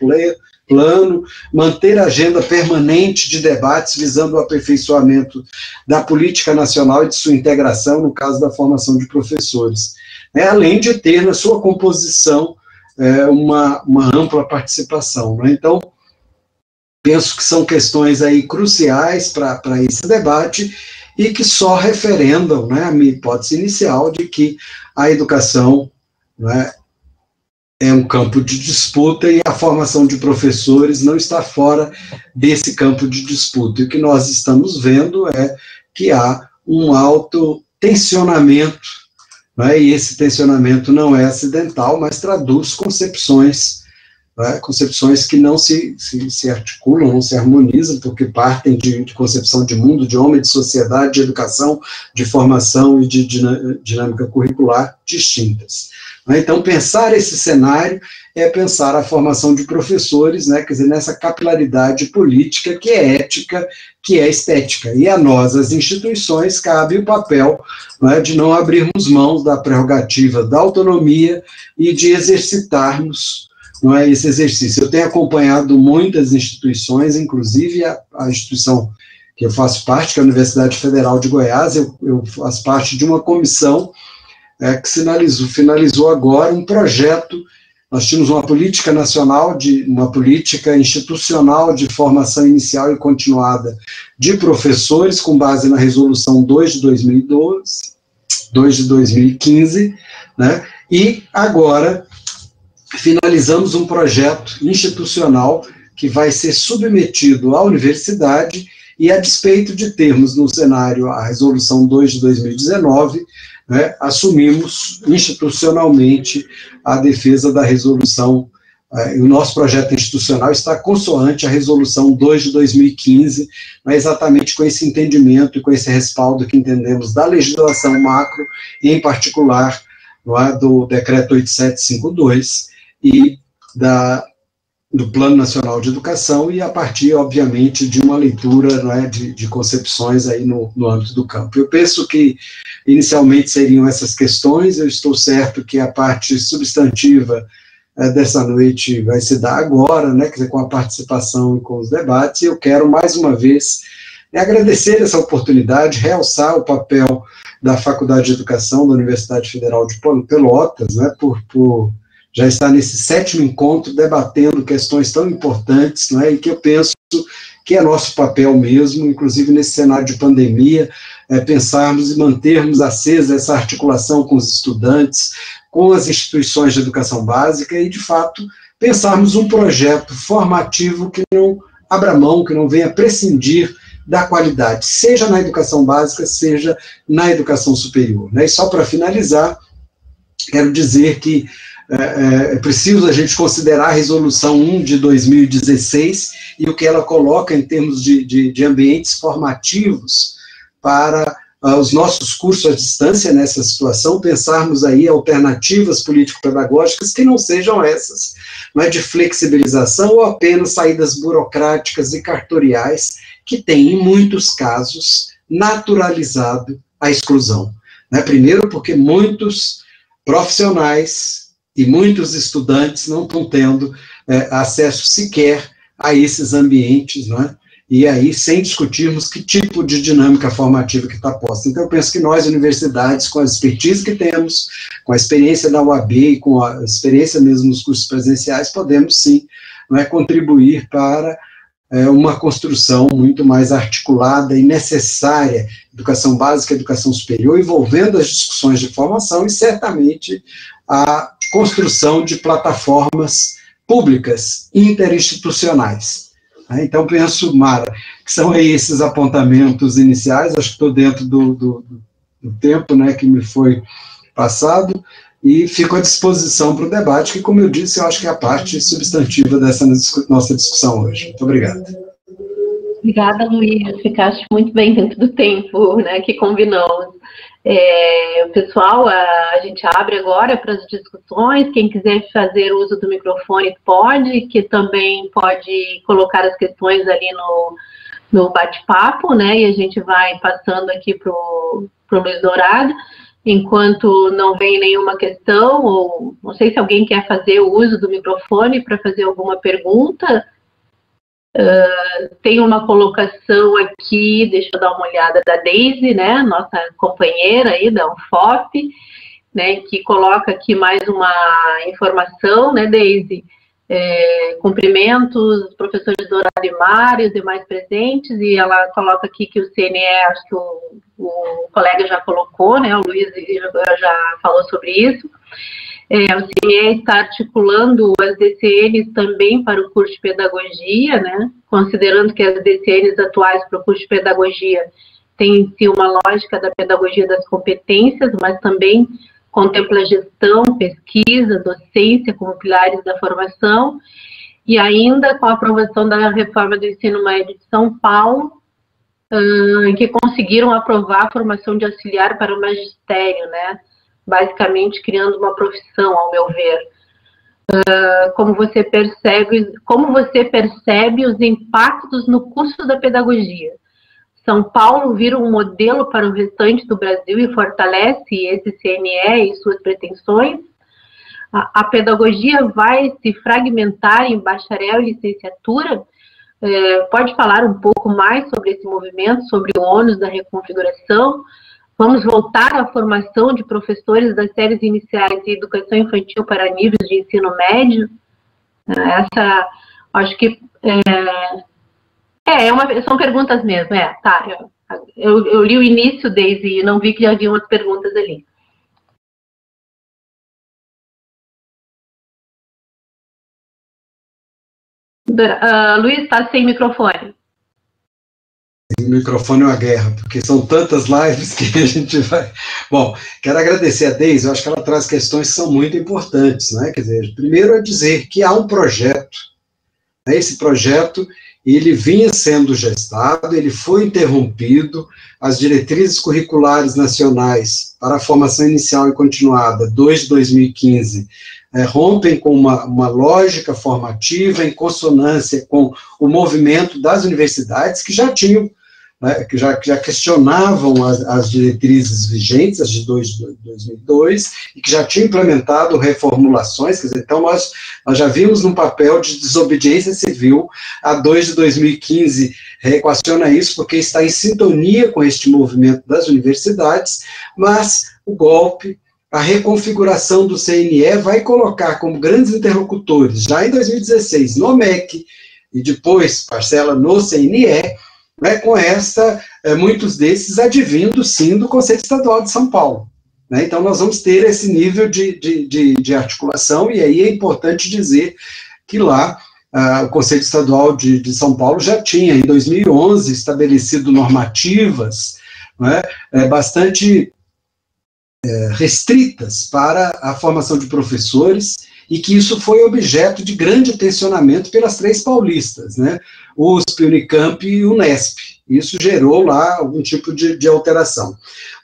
plano, manter a agenda permanente de debates visando o aperfeiçoamento da política nacional e de sua integração, no caso da formação de professores, além de ter na sua composição uma ampla participação, né? Então, penso que são questões aí cruciais para esse debate e que só referendam, né, a minha hipótese inicial de que a educação, né, é um campo de disputa e a formação de professores não está fora desse campo de disputa. E o que nós estamos vendo é que há um alto tensionamento, né, e esse tensionamento não é acidental, mas traduz concepções, né, concepções que não se articulam, não se harmonizam, porque partem de concepção de mundo, de homem, de sociedade, de educação, de formação e de dinâmica curricular distintas. Então, pensar esse cenário é pensar a formação de professores, né, quer dizer, nessa capilaridade política que é ética, que é estética. E a nós, as instituições, cabe o papel, né, de não abrirmos mãos da prerrogativa da autonomia e de exercitarmos, não é, esse exercício. Eu tenho acompanhado muitas instituições, inclusive a instituição que eu faço parte, que é a Universidade Federal de Goiás. Eu faço parte de uma comissão que finalizou agora um projeto. Nós tínhamos uma política nacional, uma política institucional de formação inicial e continuada de professores, com base na resolução 2 de 2015, né, e agora finalizamos um projeto institucional que vai ser submetido à universidade e, a despeito de termos no cenário a resolução 2 de 2019, né, assumimos institucionalmente a defesa da resolução, e o nosso projeto institucional está consoante à resolução 2 de 2015, mas exatamente com esse entendimento e com esse respaldo que entendemos da legislação macro, e em particular do decreto 8752 e do Plano Nacional de Educação, e a partir, obviamente, de uma leitura, né, de concepções aí no âmbito do campo. Eu penso que, inicialmente, seriam essas questões. Eu estou certo que a parte substantiva dessa noite vai se dar agora, né, quer dizer, com a participação e com os debates, e eu quero, mais uma vez, agradecer essa oportunidade, realçar o papel da Faculdade de Educação da Universidade Federal de Pelotas, né, por já estar nesse 7º encontro debatendo questões tão importantes, né, e que eu penso que é nosso papel mesmo, inclusive nesse cenário de pandemia, pensarmos e mantermos acesa essa articulação com os estudantes, com as instituições de educação básica e, de fato, pensarmos um projeto formativo que não abra mão, que não venha prescindir da qualidade, seja na educação básica, seja na educação superior, né. E só para finalizar, quero dizer que é preciso a gente considerar a resolução 1 de 2016 e o que ela coloca em termos de ambientes formativos para os nossos cursos à distância nessa situação, pensarmos aí alternativas político-pedagógicas que não sejam essas, mas de flexibilização ou apenas saídas burocráticas e cartoriais que têm, em muitos casos, naturalizado a exclusão. Né? Primeiro, porque muitos profissionais e muitos estudantes não estão tendo acesso sequer a esses ambientes, não é? E aí, sem discutirmos que tipo de dinâmica formativa que está posta. Então, eu penso que nós, universidades, com a expertise que temos, com a experiência da UAB e com a experiência mesmo nos cursos presenciais, podemos, sim, não é, contribuir para uma construção muito mais articulada e necessária, educação básica, educação superior, envolvendo as discussões de formação e, certamente, a construção de plataformas públicas interinstitucionais. Então, penso, Mara, que são aí esses apontamentos iniciais, acho que estou dentro do tempo, né, que me foi passado, e fico à disposição para o debate, que, como eu disse, eu acho que é a parte substantiva dessa nossa discussão hoje. Muito obrigado. Obrigada, Luiz, ficaste muito bem dentro do tempo, né, que combinamos. Pessoal, a gente abre agora para as discussões, quem quiser fazer uso do microfone pode, que também pode colocar as questões ali no bate-papo, né, e a gente vai passando aqui para o Luiz Dourado, enquanto não vem nenhuma questão, ou não sei se alguém quer fazer o uso do microfone para fazer alguma pergunta. Tem uma colocação aqui, deixa eu dar uma olhada, da Deise, né, nossa companheira aí da UFOP, né, que coloca aqui mais uma informação, né, Deise, cumprimentos, professores Dourado e Mário, os demais presentes, e ela coloca aqui que o CNE, acho que o colega já colocou, né, o Luiz já falou sobre isso. O CNE está articulando as DCNs também para o curso de pedagogia, né, considerando que as DCNs atuais para o curso de pedagogia têm em si uma lógica da pedagogia das competências, mas também contempla gestão, pesquisa, docência como pilares da formação, e ainda com a aprovação da reforma do ensino médio de São Paulo, em que conseguiram aprovar a formação de auxiliar para o magistério, né, basicamente criando uma profissão, ao meu ver. Como você percebe os impactos no custo da pedagogia? São Paulo vira um modelo para o restante do Brasil e fortalece esse CNE e suas pretensões? A pedagogia vai se fragmentar em bacharel e licenciatura? Pode falar um pouco mais sobre esse movimento, sobre o ônus da reconfiguração? Vamos voltar à formação de professores das séries iniciais de educação infantil para níveis de ensino médio? Essa, acho que são perguntas mesmo, tá. Eu li o início, Deise, e não vi que já havia umas perguntas ali. Luiz, está sem microfone. O microfone é uma guerra, porque são tantas lives que a gente vai... Bom, quero agradecer a Deise, eu acho que ela traz questões que são muito importantes, né? Quer dizer, primeiro é dizer que há um projeto, né? Esse projeto, ele vinha sendo gestado, ele foi interrompido, as diretrizes curriculares nacionais para a formação inicial e continuada, 2 de 2015, rompem com uma lógica formativa em consonância com o movimento das universidades que já tinham, né, que já questionavam as diretrizes vigentes, as de 2002, e que já tinham implementado reformulações, quer dizer, então nós já vimos num papel de desobediência civil, a 2 de 2015 reequaciona isso, porque está em sintonia com este movimento das universidades, mas o golpe, a reconfiguração do CNE vai colocar como grandes interlocutores, já em 2016, no MEC, e depois, parcela no CNE, né, com muitos desses advindos, sim, do Conselho Estadual de São Paulo. Né, então, nós vamos ter esse nível de articulação, e aí é importante dizer que lá, o Conselho Estadual de São Paulo já tinha, em 2011, estabelecido normativas, né, bastante restritas para a formação de professores e que isso foi objeto de grande tensionamento pelas 3 paulistas, né? USP, Unicamp e Unesp. Isso gerou lá algum tipo de alteração.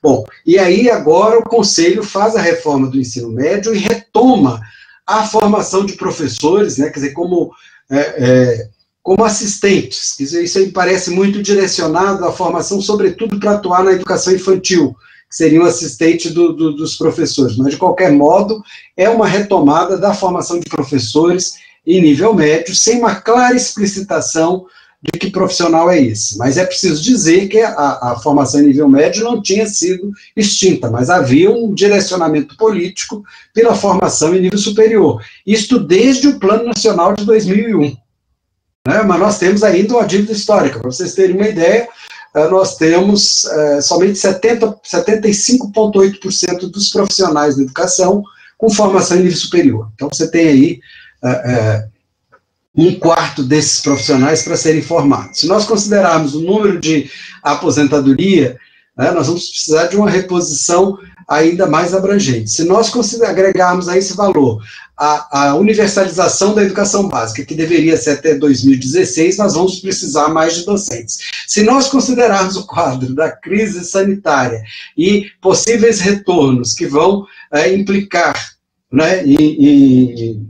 Bom, e aí agora o Conselho faz a reforma do ensino médio e retoma a formação de professores, né? Quer dizer, como assistentes. Isso aí parece muito direcionado à formação, sobretudo para atuar na educação infantil, que seria um assistente dos professores. Mas, de qualquer modo, é uma retomada da formação de professores em nível médio, sem uma clara explicitação de que profissional é esse. Mas é preciso dizer que a formação em nível médio não tinha sido extinta, mas havia um direcionamento político pela formação em nível superior. Isto desde o Plano Nacional de 2001. Né? Mas nós temos ainda uma dívida histórica. Para vocês terem uma ideia, nós temos somente 75,8% dos profissionais da educação com formação em nível superior. Então, você tem aí 1/4 desses profissionais para serem formados. Se nós considerarmos o número de aposentadoria, nós vamos precisar de uma reposição ainda mais abrangente. Se nós agregarmos a esse valor a universalização da educação básica, que deveria ser até 2016, nós vamos precisar mais de docentes. Se nós considerarmos o quadro da crise sanitária e possíveis retornos que vão implicar, né, em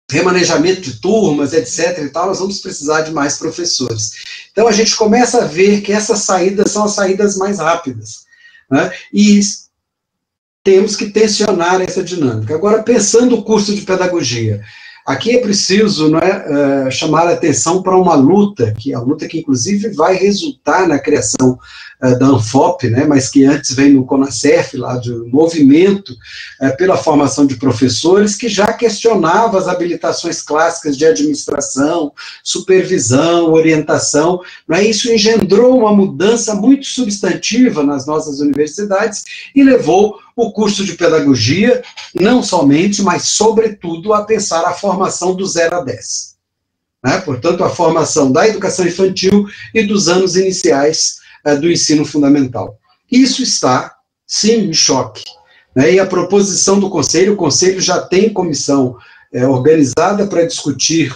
remanejamento de turmas, etc. e tal, nós vamos precisar de mais professores. Então, a gente começa a ver que essas saídas são as saídas mais rápidas, né? E temos que tensionar essa dinâmica. Agora, pensando o curso de pedagogia, aqui é preciso, né, chamar a atenção para uma luta, que inclusive vai resultar na criação da ANFOP, né, mas que antes vem no CONACEF, lá do movimento pela formação de professores, que já questionava as habilitações clássicas de administração, supervisão, orientação, né, isso engendrou uma mudança muito substantiva nas nossas universidades e levou o curso de pedagogia, não somente, mas sobretudo, a pensar a formação do 0 a 10. Né? Portanto, a formação da educação infantil e dos anos iniciais do ensino fundamental. Isso está, sim, em choque. Né? E a proposição do Conselho, o Conselho já tem comissão organizada para discutir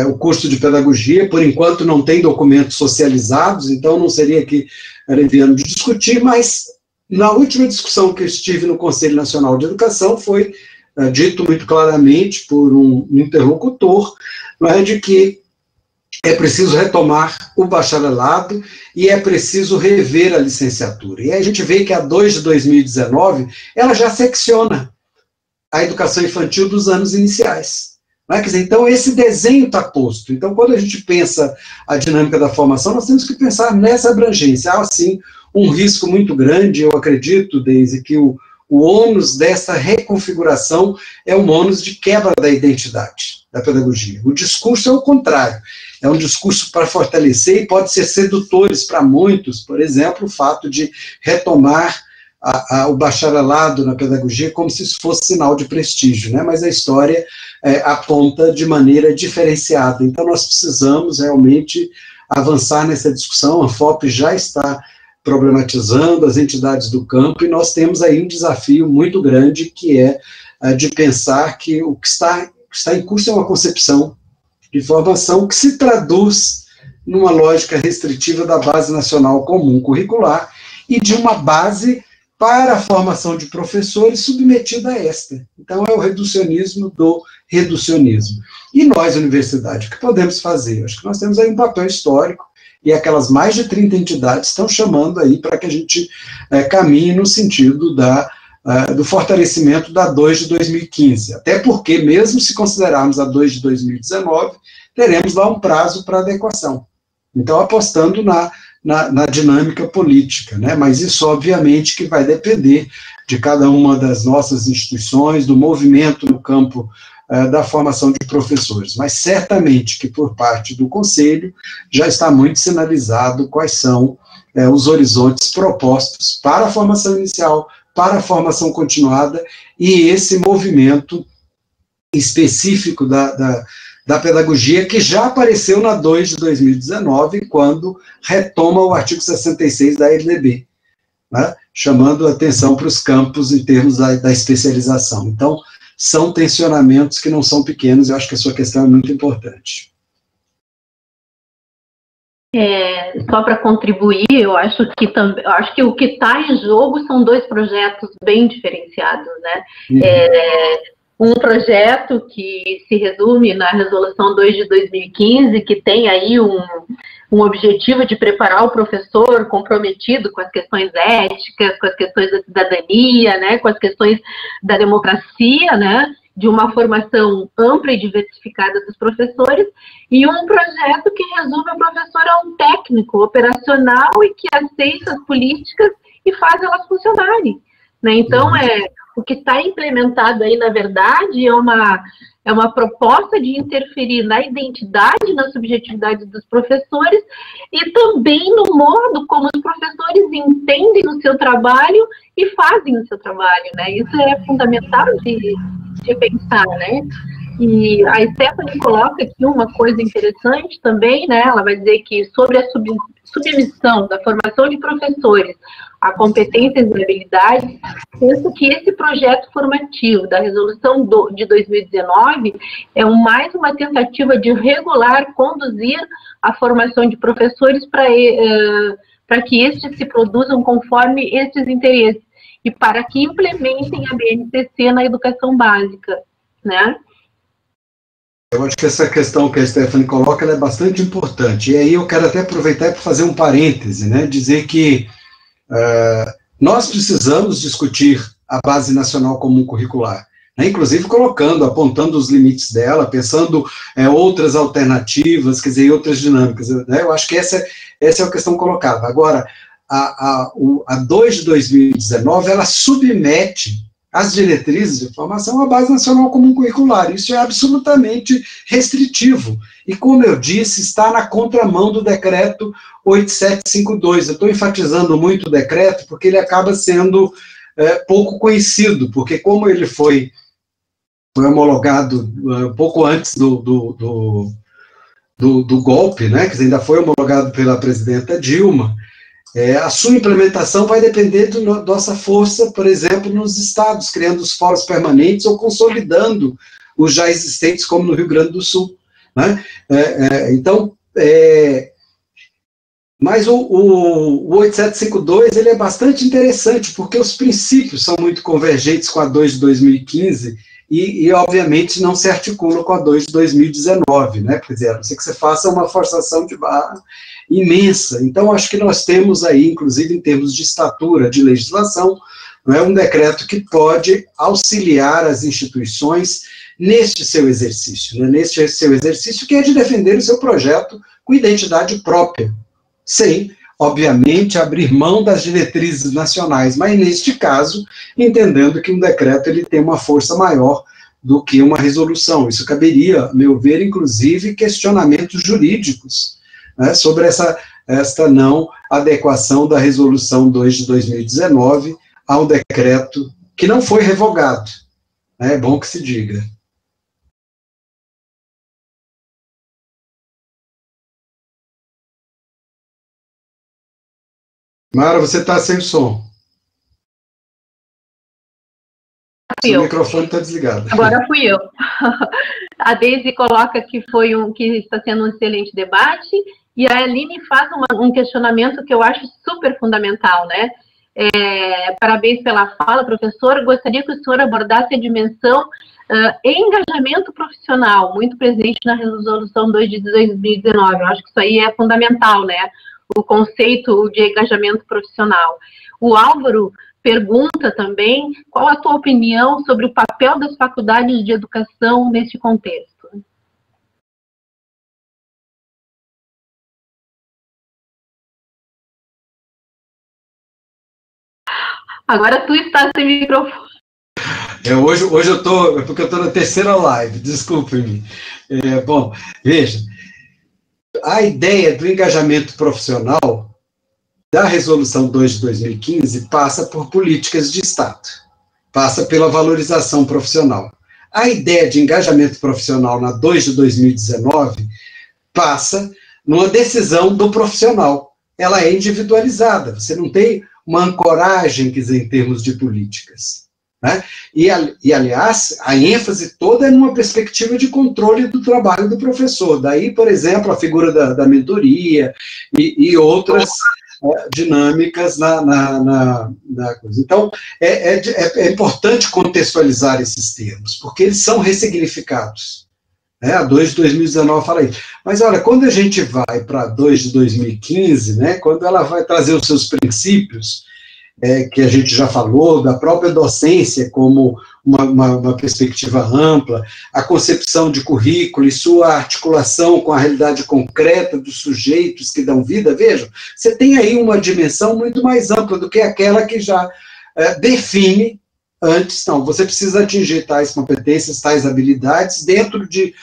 o curso de pedagogia, por enquanto não tem documentos socializados, então não seria aqui leviano de discutir, mas na última discussão que eu estive no Conselho Nacional de Educação foi dito muito claramente por um interlocutor, né, de que é preciso retomar o bacharelado e é preciso rever a licenciatura. E aí a gente vê que a 2 de 2019, ela já secciona a educação infantil dos anos iniciais. Quer dizer, então, esse desenho está posto. Então, quando a gente pensa a dinâmica da formação, nós temos que pensar nessa abrangência. Há, sim, um risco muito grande, eu acredito, Deise, que o ônus dessa reconfiguração é um ônus de quebra da identidade da pedagogia. O discurso é o contrário. É um discurso para fortalecer e pode ser sedutores para muitos, por exemplo, o fato de retomar o bacharelado na pedagogia como se isso fosse sinal de prestígio, né? Mas a história aponta de maneira diferenciada. Então, nós precisamos realmente avançar nessa discussão. A ANFOP já está problematizando as entidades do campo e nós temos aí um desafio muito grande, que é de pensar que o que está em curso é uma concepção de formação que se traduz numa lógica restritiva da Base Nacional Comum Curricular e de uma base para a formação de professores submetida a esta. Então, é o reducionismo do reducionismo. E nós, universidade, o que podemos fazer? Acho que nós temos aí um papel histórico, e aquelas mais de 30 entidades estão chamando aí para que a gente caminhe no sentido do fortalecimento da 2 de 2015. Até porque, mesmo se considerarmos a 2 de 2019, teremos lá um prazo para adequação. Então, apostando na dinâmica política, né? Mas isso, obviamente, que vai depender de cada uma das nossas instituições, do movimento no campo da formação de professores. Mas certamente que, por parte do Conselho, já está muito sinalizado quais são os horizontes propostos para a formação inicial, para a formação continuada, e esse movimento específico da pedagogia, que já apareceu na 2 de 2019, quando retoma o artigo 66 da LDB, né, chamando a atenção para os campos em termos da especialização. Então, são tensionamentos que não são pequenos. Eu acho que a sua questão é muito importante. Só para contribuir, eu acho que o que está em jogo são dois projetos bem diferenciados, né? Um projeto que se resume na Resolução 2 de 2015, que tem aí um objetivo de preparar o professor comprometido com as questões éticas, com as questões da cidadania, né, com as questões da democracia, né, de uma formação ampla e diversificada dos professores, e um projeto que resume o professor a um técnico operacional e que aceita as políticas e faz elas funcionarem, né? Então, o que está implementado aí, na verdade, é uma proposta de interferir na identidade, na subjetividade dos professores e também no modo como os professores entendem o seu trabalho e fazem o seu trabalho, né? Isso é fundamental de pensar, né? E a Stephanie coloca aqui uma coisa interessante também, né? Ela vai dizer que sobre a submissão da formação de professores a competências e habilidades, penso que esse projeto formativo da resolução de 2019 é mais uma tentativa de regular, conduzir a formação de professores para que estes se produzam conforme estes interesses e para que implementem a BNCC na educação básica, né? Eu acho que essa questão que a Stephanie coloca ela é bastante importante. E aí eu quero até aproveitar para fazer um parêntese, né? Dizer que nós precisamos discutir a Base Nacional Comum Curricular, né? Inclusive apontando os limites dela, pensando outras alternativas, quer dizer, outras dinâmicas, né? Eu acho que essa é a questão colocada. Agora, a 2 de 2019, ela submete as diretrizes de formação à Base Nacional Comum Curricular. Isso é absolutamente restritivo. E, como eu disse, está na contramão do decreto 8752. Eu estou enfatizando muito o decreto porque ele acaba sendo pouco conhecido, porque como ele foi homologado pouco antes do golpe, né, que ainda foi homologado pela presidenta Dilma, a sua implementação vai depender da nossa força, por exemplo, nos estados, criando os fóruns permanentes ou consolidando os já existentes, como no Rio Grande do Sul, né? Mas o 8752 ele é bastante interessante, porque os princípios são muito convergentes com a 2 de 2015 e obviamente, não se articulam com a 2 de 2019, né? Quer dizer, a não ser que você faça uma forçação de barra imensa. Então, acho que nós temos aí, inclusive em termos de estatura, de legislação, um decreto que pode auxiliar as instituições neste seu exercício, né? Neste seu exercício que é de defender o seu projeto com identidade própria, sem, obviamente, abrir mão das diretrizes nacionais, mas neste caso, entendendo que um decreto ele tem uma força maior do que uma resolução. Isso caberia, a meu ver, inclusive, questionamentos jurídicos, né, sobre esta não adequação da resolução 2 de 2019 ao decreto que não foi revogado. É bom que se diga. Mara, você está sem som. Seu microfone está desligado. Agora fui eu. A Deise coloca que que está sendo um excelente debate, e a Aline faz um questionamento que eu acho super fundamental, né? Parabéns pela fala, professor. Gostaria que o senhor abordasse a dimensão engajamento profissional, muito presente na resolução 2 de 2019. Eu acho que isso aí é fundamental, né? O conceito de engajamento profissional. O Álvaro pergunta também qual a tua opinião sobre o papel das faculdades de educação nesse contexto. Agora tu está sem microfone. Hoje eu estou, porque eu estou na terceira live, desculpe-me. Bom, veja, a ideia do engajamento profissional da Resolução 2 de 2015 passa por políticas de Estado, passa pela valorização profissional. A ideia de engajamento profissional na 2 de 2019 passa numa decisão do profissional. Ela é individualizada, você não tem uma ancoragem, quer dizer, em termos de políticas, né? E, aliás, a ênfase toda é numa perspectiva de controle do trabalho do professor. Daí, por exemplo, a figura da mentoria e outras dinâmicas na coisa. Então, é importante contextualizar esses termos, porque eles são ressignificados. A 2 de 2019 fala isso. Mas, olha, quando a gente vai para a 2 de 2015, né, quando ela vai trazer os seus princípios, que a gente já falou, da própria docência como uma perspectiva ampla, a concepção de currículo e sua articulação com a realidade concreta dos sujeitos que dão vida, vejam, você tem aí uma dimensão muito mais ampla do que aquela que já define antes. Não, você precisa atingir tais competências, tais habilidades dentro de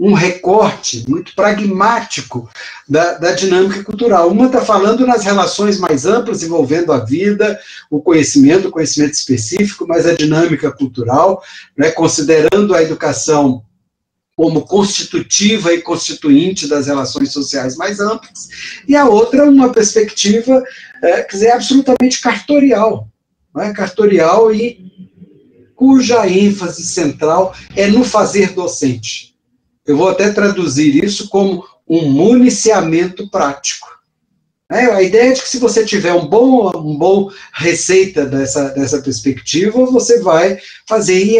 um recorte muito pragmático da dinâmica cultural. Uma está falando nas relações mais amplas envolvendo a vida, o conhecimento específico, mas a dinâmica cultural, né, considerando a educação como constitutiva e constituinte das relações sociais mais amplas, e a outra uma perspectiva, quer dizer, absolutamente cartorial, né, cartorial e cuja ênfase central é no fazer docente. Eu vou até traduzir isso como um municiamento prático. A ideia é de que se você tiver um bom receita dessa perspectiva, você vai fazer, e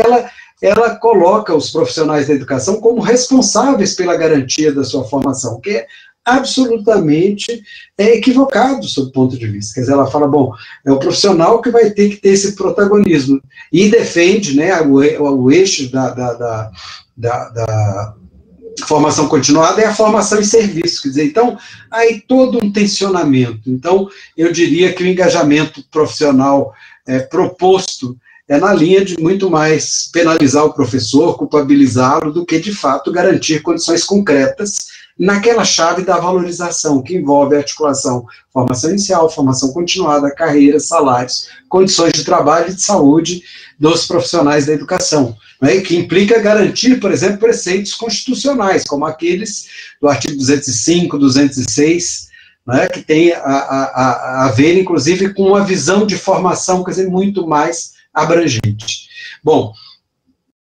ela coloca os profissionais da educação como responsáveis pela garantia da sua formação, que é absolutamente equivocado sob o ponto de vista. Quer dizer, ela fala, bom, é o profissional que vai ter que ter esse protagonismo, e defende, né, o eixo da formação continuada é a formação em serviço, quer dizer, então, aí todo um tensionamento. Então, eu diria que o engajamento profissional proposto é na linha de muito mais penalizar o professor, culpabilizá-lo, do que, de fato, garantir condições concretas naquela chave da valorização, que envolve a articulação, formação inicial, formação continuada, carreira, salários, condições de trabalho e de saúde dos profissionais da educação, né, que implica garantir, por exemplo, preceitos constitucionais, como aqueles do artigo 205, 206, né, que tem a ver, inclusive, com uma visão de formação, quer dizer, muito mais abrangente. Bom,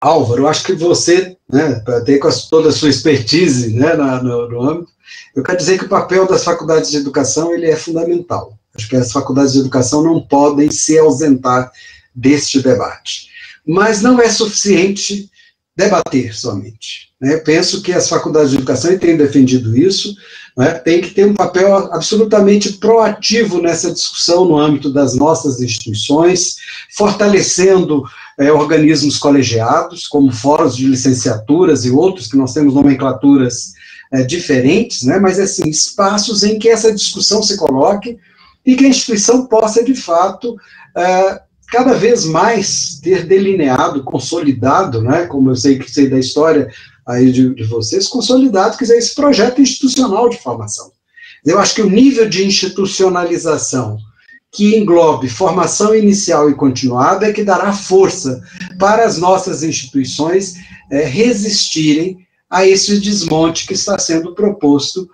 Álvaro, eu acho que você, né, até com toda a sua expertise, né, no âmbito, eu quero dizer que o papel das faculdades de educação ele é fundamental. Acho que as faculdades de educação não podem se ausentar deste debate. Mas não é suficiente debater somente. Né? Penso que as faculdades de educação, e tenho defendido isso, né, tem que ter um papel absolutamente proativo nessa discussão no âmbito das nossas instituições, fortalecendo organismos colegiados, como fóruns de licenciaturas e outros, que nós temos nomenclaturas diferentes, né, mas, assim, espaços em que essa discussão se coloque e que a instituição possa, de fato, cada vez mais ter delineado, consolidado, né, como eu sei da história aí de vocês, consolidado, quer dizer, esse projeto institucional de formação. Eu acho que o nível de institucionalização que englobe formação inicial e continuada é que dará força para as nossas instituições resistirem a esse desmonte que está sendo proposto,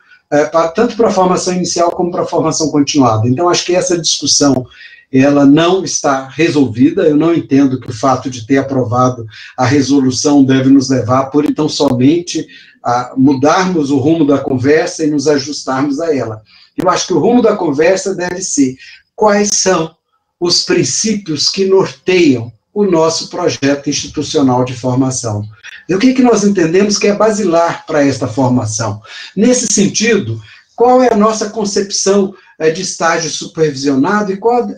tanto para a formação inicial como para a formação continuada. Então, acho que essa discussão ela não está resolvida. Eu não entendo que o fato de ter aprovado a resolução deve nos levar, por então, somente a mudarmos o rumo da conversa e nos ajustarmos a ela. Eu acho que o rumo da conversa deve ser quais são os princípios que norteiam o nosso projeto institucional de formação. E o que nós entendemos que é basilar para esta formação? Nesse sentido, qual é a nossa concepção de estágio supervisionado e qual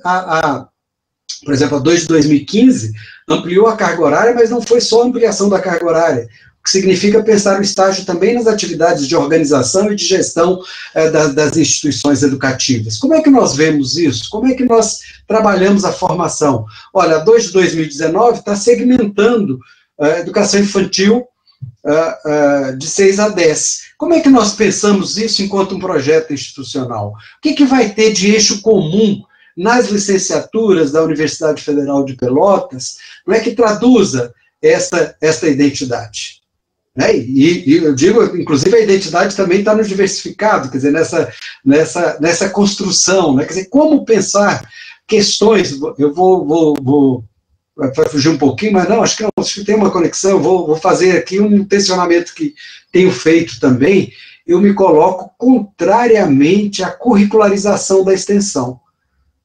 por exemplo, a 2 de 2015 ampliou a carga horária, mas não foi só a ampliação da carga horária, o que significa pensar o estágio também nas atividades de organização e de gestão das instituições educativas. Como é que nós vemos isso? Como é que nós trabalhamos a formação? Olha, a 2 de 2019 está segmentando a educação infantil de 6 a 10. Como é que nós pensamos isso enquanto um projeto institucional? O que vai ter de eixo comum nas licenciaturas da Universidade Federal de Pelotas, não é que traduza esta identidade? Né? E eu digo, inclusive, a identidade também está no diversificado, quer dizer, nessa construção, né? Quer dizer, como pensar questões, eu vou vai fugir um pouquinho, mas não, acho que tem uma conexão, eu vou fazer aqui um tensionamento que tenho feito também, eu me coloco contrariamente à curricularização da extensão.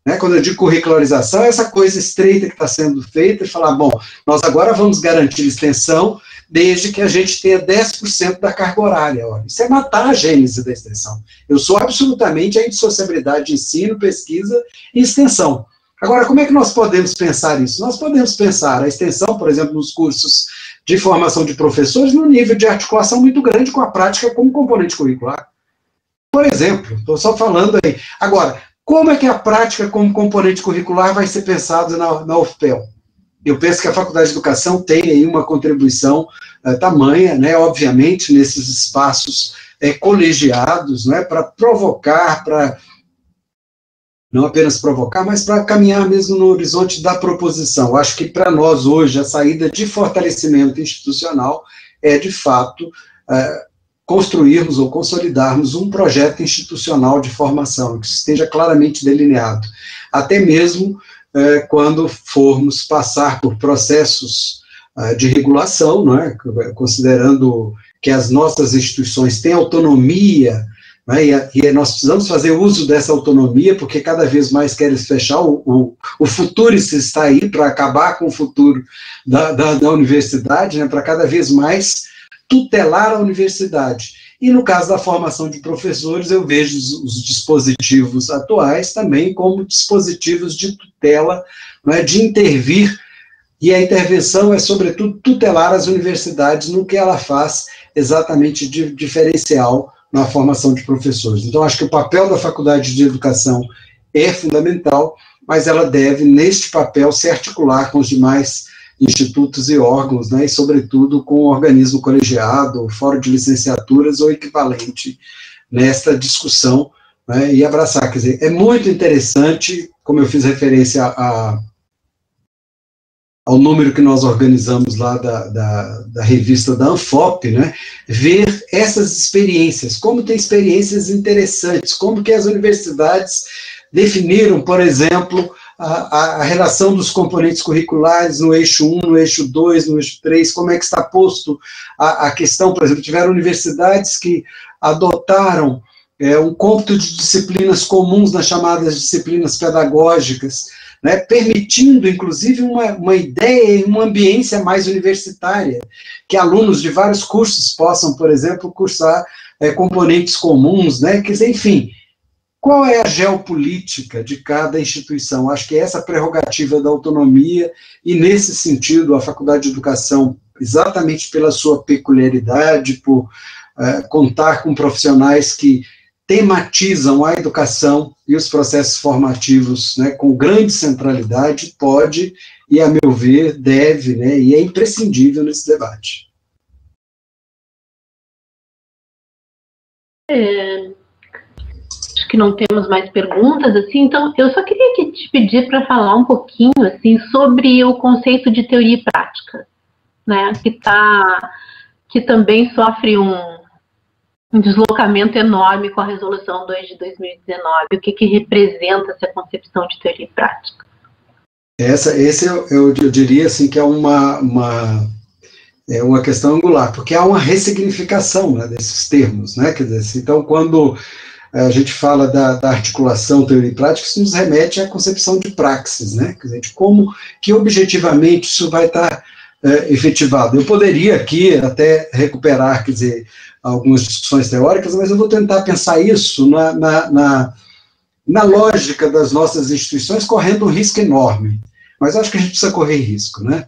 Né? Quando eu digo curricularização, é essa coisa estreita que está sendo feita, e falar, bom, nós agora vamos garantir extensão, desde que a gente tenha 10% da carga horária. Olha, isso é matar a gênese da extensão. Eu sou absolutamente a indissociabilidade de ensino, pesquisa e extensão. Agora, como é que nós podemos pensar isso? Nós podemos pensar a extensão, por exemplo, nos cursos de formação de professores, num nível de articulação muito grande com a prática como componente curricular. Por exemplo, estou só falando aí. Agora, como é que a prática como componente curricular vai ser pensada na UFPEL? Eu penso que a Faculdade de Educação tem aí uma contribuição tamanha, né, obviamente, nesses espaços colegiados, né, para provocar, para não apenas provocar, mas para caminhar mesmo no horizonte da proposição. Acho que para nós hoje a saída de fortalecimento institucional é, de fato, construirmos ou consolidarmos um projeto institucional de formação, que esteja claramente delineado. Até mesmo quando formos passar por processos de regulação, né, considerando que as nossas instituições têm autonomia, né, e nós precisamos fazer uso dessa autonomia, porque cada vez mais querem fechar, o futuro está aí para acabar com o futuro da universidade, né, para cada vez mais tutelar a universidade. E no caso da formação de professores, eu vejo os dispositivos atuais também como dispositivos de tutela, né, de intervir, e a intervenção é, sobretudo, tutelar as universidades no que ela faz exatamente de diferencial na formação de professores. Então, acho que o papel da Faculdade de Educação é fundamental, mas ela deve, neste papel, se articular com os demais institutos e órgãos, né, e, sobretudo, com o organismo colegiado, o fórum de licenciaturas ou equivalente nesta discussão, né, e abraçar. Quer dizer, é muito interessante, como eu fiz referência ao número que nós organizamos lá da revista da Anfop, né, ver essas experiências, como tem experiências interessantes, como que as universidades definiram, por exemplo, a relação dos componentes curriculares no eixo 1, no eixo 2, no eixo 3, como é que está posto a questão, por exemplo, tiveram universidades que adotaram um cômputo de disciplinas comuns nas chamadas disciplinas pedagógicas, né, permitindo, inclusive, uma ideia e uma ambiência mais universitária, que alunos de vários cursos possam, por exemplo, cursar componentes comuns, né, quer dizer, enfim, qual é a geopolítica de cada instituição? Acho que é essa prerrogativa da autonomia, e nesse sentido, a Faculdade de Educação, exatamente pela sua peculiaridade, por contar com profissionais que tematizam a educação e os processos formativos, né, com grande centralidade, pode, e a meu ver, deve, né, e é imprescindível nesse debate. Acho que não temos mais perguntas, assim, então eu só queria te pedir para falar um pouquinho, assim, sobre o conceito de teoria e prática, né, que também sofre um deslocamento enorme com a resolução 2 de 2019. O que representa essa concepção de teoria e prática? Esse eu diria assim, que é uma questão angular, porque há uma ressignificação, né, desses termos, né, quer dizer, então quando a gente fala da articulação teoria e prática, isso nos remete à concepção de praxis, né, quer dizer, de como que objetivamente isso vai estar efetivado. Eu poderia aqui até recuperar, quer dizer, algumas discussões teóricas, mas eu vou tentar pensar isso na lógica das nossas instituições, correndo um risco enorme. Mas acho que a gente precisa correr risco, né?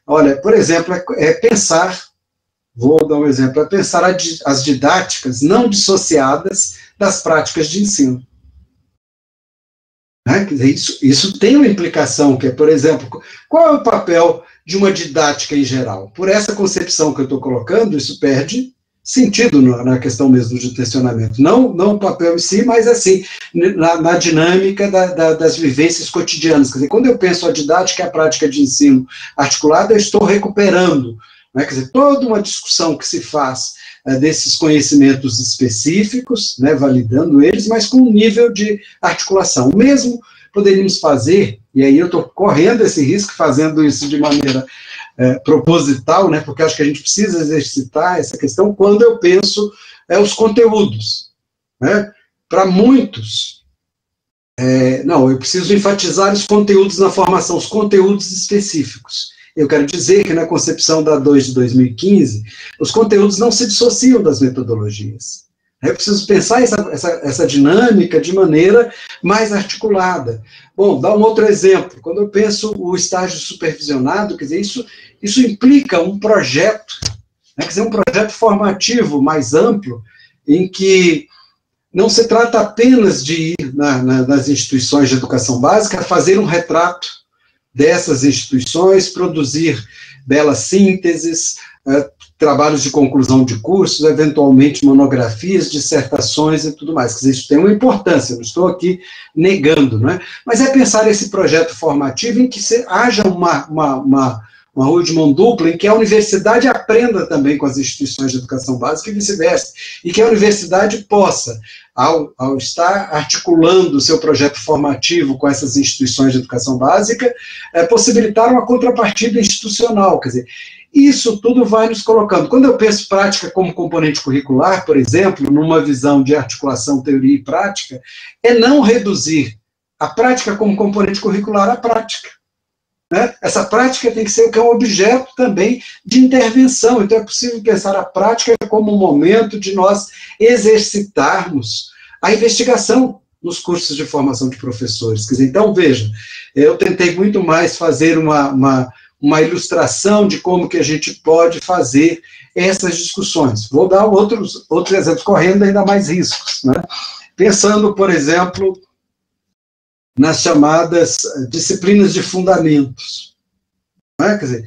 Olha, por exemplo, pensar, vou dar um exemplo, é pensar as didáticas não dissociadas das práticas de ensino. Né? Quer dizer, isso tem uma implicação, que é, por exemplo, qual é o papel de uma didática em geral? Por essa concepção que eu estou colocando, isso perde sentido na questão mesmo de tensionamento. Não o papel em si, mas assim, na dinâmica das vivências cotidianas. Quer dizer, quando eu penso a didática e a prática de ensino articulada, eu estou recuperando, né, quer dizer, toda uma discussão que se faz desses conhecimentos específicos, né, validando eles, mas com um nível de articulação. O mesmo poderíamos fazer, e aí eu estou correndo esse risco, fazendo isso de maneira proposital, né, porque acho que a gente precisa exercitar essa questão quando eu penso os conteúdos, né? Para muitos, não, eu preciso enfatizar os conteúdos na formação, os conteúdos específicos. Eu quero dizer que na concepção da 2 de 2015, os conteúdos não se dissociam das metodologias. Eu preciso pensar essa dinâmica de maneira mais articulada. Bom, dá um outro exemplo. Quando eu penso o estágio supervisionado, quer dizer, isso implica um projeto, né, quer dizer, um projeto formativo mais amplo, em que não se trata apenas de ir nas instituições de educação básica, fazer um retrato dessas instituições, produzir belas sínteses, trabalhos de conclusão de cursos, eventualmente monografias, dissertações e tudo mais. Quer dizer, isso tem uma importância, não estou aqui negando, não é? Mas é pensar esse projeto formativo em que haja uma rua de mão dupla, em que a universidade aprenda também com as instituições de educação básica e vice-versa, e que a universidade possa, ao estar articulando o seu projeto formativo com essas instituições de educação básica, possibilitar uma contrapartida institucional, quer dizer, isso tudo vai nos colocando. Quando eu penso prática como componente curricular, por exemplo, numa visão de articulação, teoria e prática, é não reduzir a prática como componente curricular à prática. Né? Essa prática tem que ser um objeto também de intervenção, então é possível pensar a prática como um momento de nós exercitarmos a investigação nos cursos de formação de professores. Quer dizer, então, veja, eu tentei muito mais fazer uma ilustração de como que a gente pode fazer essas discussões. Vou dar outros exemplos, correndo ainda mais riscos, né? Pensando, por exemplo, nas chamadas disciplinas de fundamentos. Né? Quer dizer,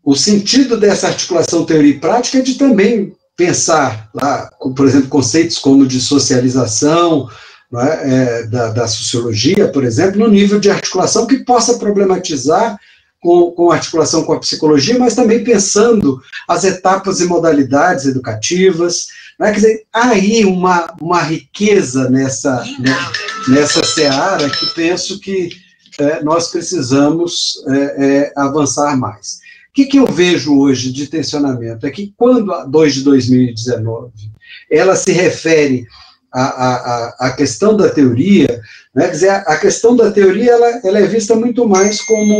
o sentido dessa articulação teoria e prática é de também pensar, lá, por exemplo, conceitos como de socialização, né, da sociologia, por exemplo, no nível de articulação que possa problematizar com articulação com a psicologia, mas também pensando as etapas e modalidades educativas. Né? Quer dizer, há aí uma riqueza nessa seara que penso que nós precisamos avançar mais. O que eu vejo hoje de tensionamento é que quando a 2 de 2019 ela se refere à questão da teoria, né? Quer dizer, a questão da teoria ela é vista muito mais como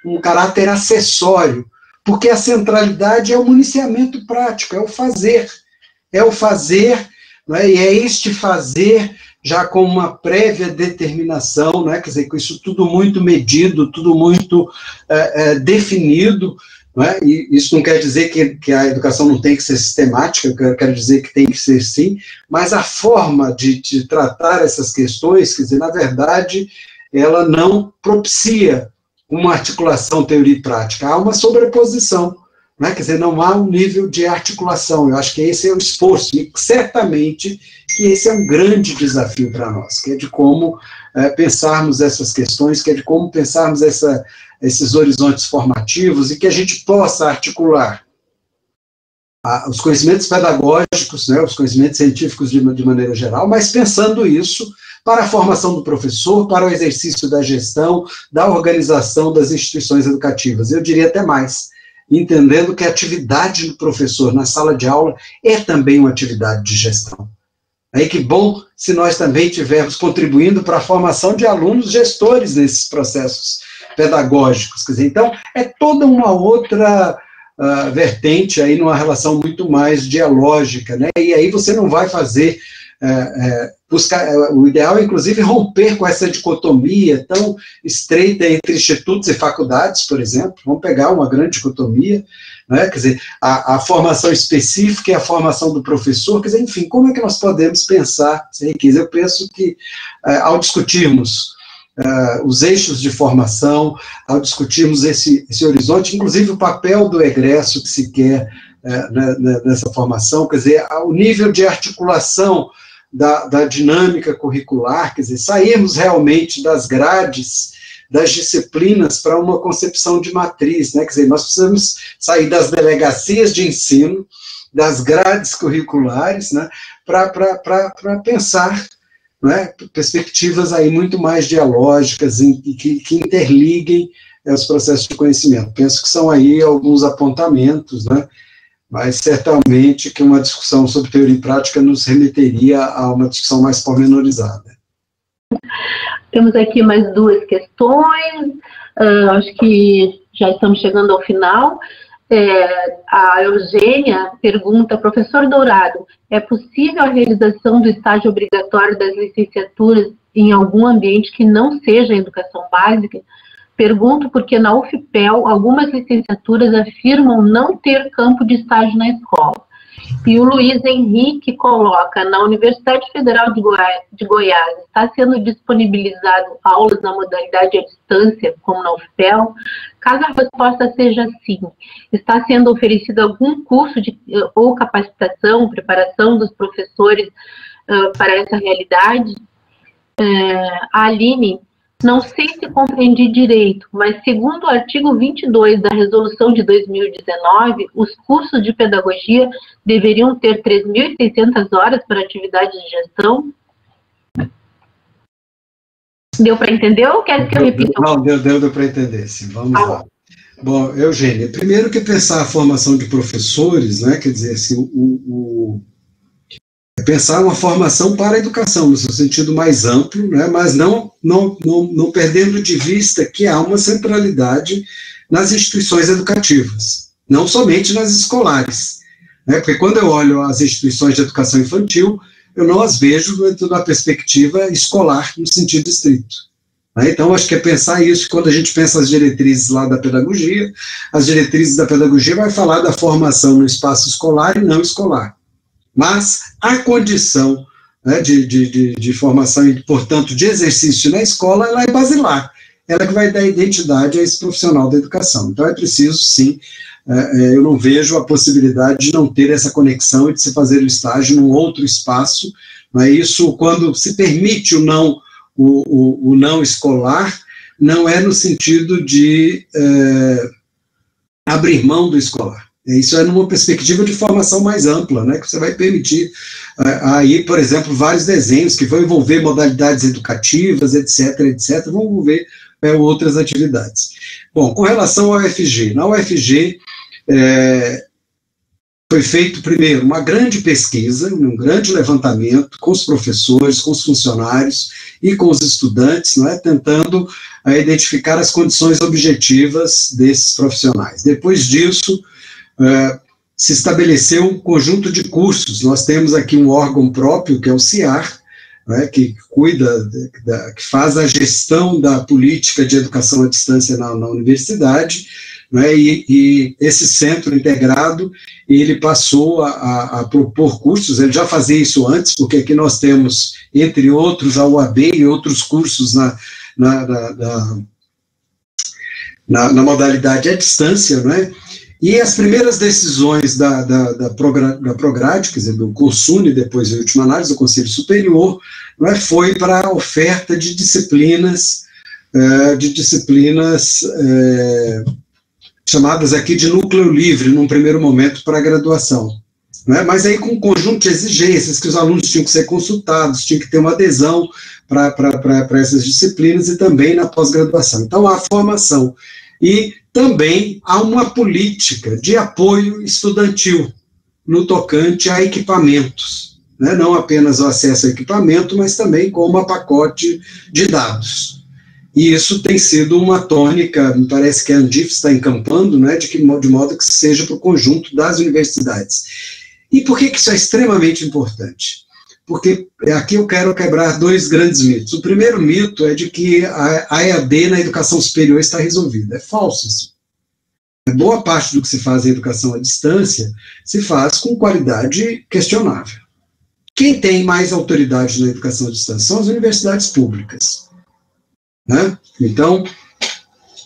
um caráter acessório, porque a centralidade é o municiamento prático, é o fazer, né? E é este fazer já com uma prévia determinação, né? Quer dizer, com isso tudo muito medido, tudo muito definido, né? E isso não quer dizer que a educação não tem que ser sistemática, eu quero dizer que tem que ser sim, mas a forma de tratar essas questões, quer dizer, na verdade, ela não propicia uma articulação teoria e prática, há uma sobreposição, né? Quer dizer, não há um nível de articulação, eu acho que esse é o esforço, e certamente que esse é um grande desafio para nós, que é de como pensarmos essas questões, que é de como pensarmos esses horizontes formativos, e que a gente possa articular os conhecimentos pedagógicos, né, os conhecimentos científicos de maneira geral, mas pensando isso para a formação do professor, para o exercício da gestão, da organização das instituições educativas. Eu diria até mais, entendendo que a atividade do professor na sala de aula é também uma atividade de gestão. Aí que bom se nós também estivermos contribuindo para a formação de alunos gestores nesses processos pedagógicos. Quer dizer, então, é toda uma outra vertente aí, numa relação muito mais dialógica, né? E aí você não vai fazer, buscar, o ideal é, inclusive, romper com essa dicotomia tão estreita entre institutos e faculdades, por exemplo. Vamos pegar uma grande dicotomia, né? Quer dizer, a formação específica e a formação do professor, quer dizer, enfim, como é que nós podemos pensar essa riqueza? Eu penso que, ao discutirmos os eixos de formação, ao discutirmos esse horizonte, inclusive o papel do egresso que se quer nessa formação, quer dizer, o nível de articulação da dinâmica curricular, quer dizer, sairmos realmente das grades, das disciplinas para uma concepção de matriz, né? Quer dizer, nós precisamos sair das delegacias de ensino, das grades curriculares, né? Para pensar né, perspectivas aí muito mais dialógicas, que interliguem os processos de conhecimento. Penso que são aí alguns apontamentos, né, mas certamente que uma discussão sobre teoria e prática nos remeteria a uma discussão mais pormenorizada. Temos aqui mais duas questões, acho que já estamos chegando ao final. A Eugênia pergunta: professor Dourado, é possível a realização do estágio obrigatório das licenciaturas em algum ambiente que não seja a educação básica? Pergunto porque na UFPEL algumas licenciaturas afirmam não ter campo de estágio na escola. E o Luiz Henrique coloca: na Universidade Federal de Goiás está sendo disponibilizado aulas na modalidade à distância, como na UFPEL? Caso a resposta seja sim, está sendo oferecido algum curso ou capacitação, preparação dos professores para essa realidade? A Aline: não sei se compreendi direito, mas segundo o artigo 22 da resolução de 2019, os cursos de pedagogia deveriam ter 3.600 horas para atividades de gestão? Deu para entender ou quer que eu repita? Não, deu para entender, sim. Vamos lá. Bom, Eugênia, primeiro que pensar a formação de professores, né, quer dizer, assim, pensar uma formação para a educação, no seu sentido mais amplo, né, mas não perdendo de vista que há uma centralidade nas instituições educativas, não somente nas escolares, né, porque quando eu olho as instituições de educação infantil, eu não as vejo dentro da perspectiva escolar, no sentido estrito. Né, então, acho que é pensar isso, quando a gente pensa as diretrizes lá da pedagogia, as diretrizes da pedagogia vai falar da formação no espaço escolar e não escolar. Mas a condição, né, de formação e, portanto, de exercício na escola, ela é basilar, ela que vai dar identidade a esse profissional da educação. Então é preciso, sim, eu não vejo a possibilidade de não ter essa conexão e de se fazer o estágio num outro espaço, né, isso quando se permite o não escolar, não é no sentido de abrir mão do escolar. Isso é numa perspectiva de formação mais ampla, né, que você vai permitir aí, por exemplo, vários desenhos que vão envolver modalidades educativas, etc., vão envolver outras atividades. Bom, com relação ao UFG, na UFG foi feito primeiro uma grande pesquisa, um grande levantamento com os professores, com os funcionários e com os estudantes, não é, tentando identificar as condições objetivas desses profissionais. Depois disso, se estabeleceu um conjunto de cursos. Nós temos aqui um órgão próprio, que é o CIAR, né, que cuida, que faz a gestão da política de educação à distância na universidade, né, e esse centro integrado, ele passou a propor cursos. Ele já fazia isso antes, porque aqui nós temos, entre outros, a UAB e outros cursos na modalidade à distância, né. E as primeiras decisões da Prograde, quer dizer, do Cursune, depois, em última análise, do Conselho Superior, né, foi para a oferta de disciplinas, chamadas aqui de núcleo livre, num primeiro momento, para a graduação. Né, mas aí com um conjunto de exigências, que os alunos tinham que ser consultados, tinham que ter uma adesão para essas disciplinas e também na pós-graduação. Então, a formação. E também há uma política de apoio estudantil no tocante a equipamentos, né? Não apenas o acesso a equipamento, mas também como a pacote de dados. E isso tem sido uma tônica, me parece que a Andif está encampando, né, de modo que seja para o conjunto das universidades. E por que isso é extremamente importante? Porque aqui eu quero quebrar dois grandes mitos. O primeiro mito é de que a EAD na educação superior está resolvida. É falso isso. Boa parte do que se faz em educação à distância se faz com qualidade questionável. Quem tem mais autoridade na educação à distância são as universidades públicas. Né? Então,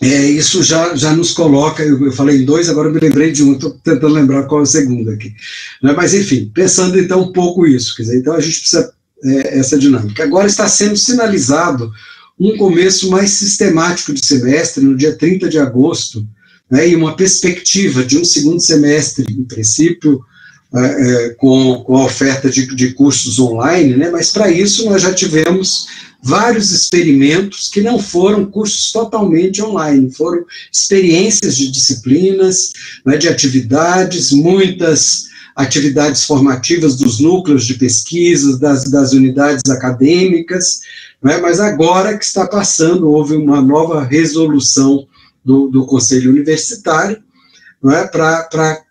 isso já nos coloca, eu falei em dois, agora eu me lembrei de um, estou tentando lembrar qual é o segundo aqui. Né? Mas, enfim, pensando então um pouco isso, quer dizer, então a gente precisa essa dinâmica. Agora está sendo sinalizado um começo mais sistemático de semestre, no dia 30 de agosto, né, e uma perspectiva de um segundo semestre, em princípio, com a oferta de cursos online, né? Mas para isso nós já tivemos vários experimentos que não foram cursos totalmente online, foram experiências de disciplinas, né, de atividades, muitas atividades formativas dos núcleos de pesquisa, das unidades acadêmicas, né? Mas agora que está passando, houve uma nova resolução do Conselho Universitário, né, para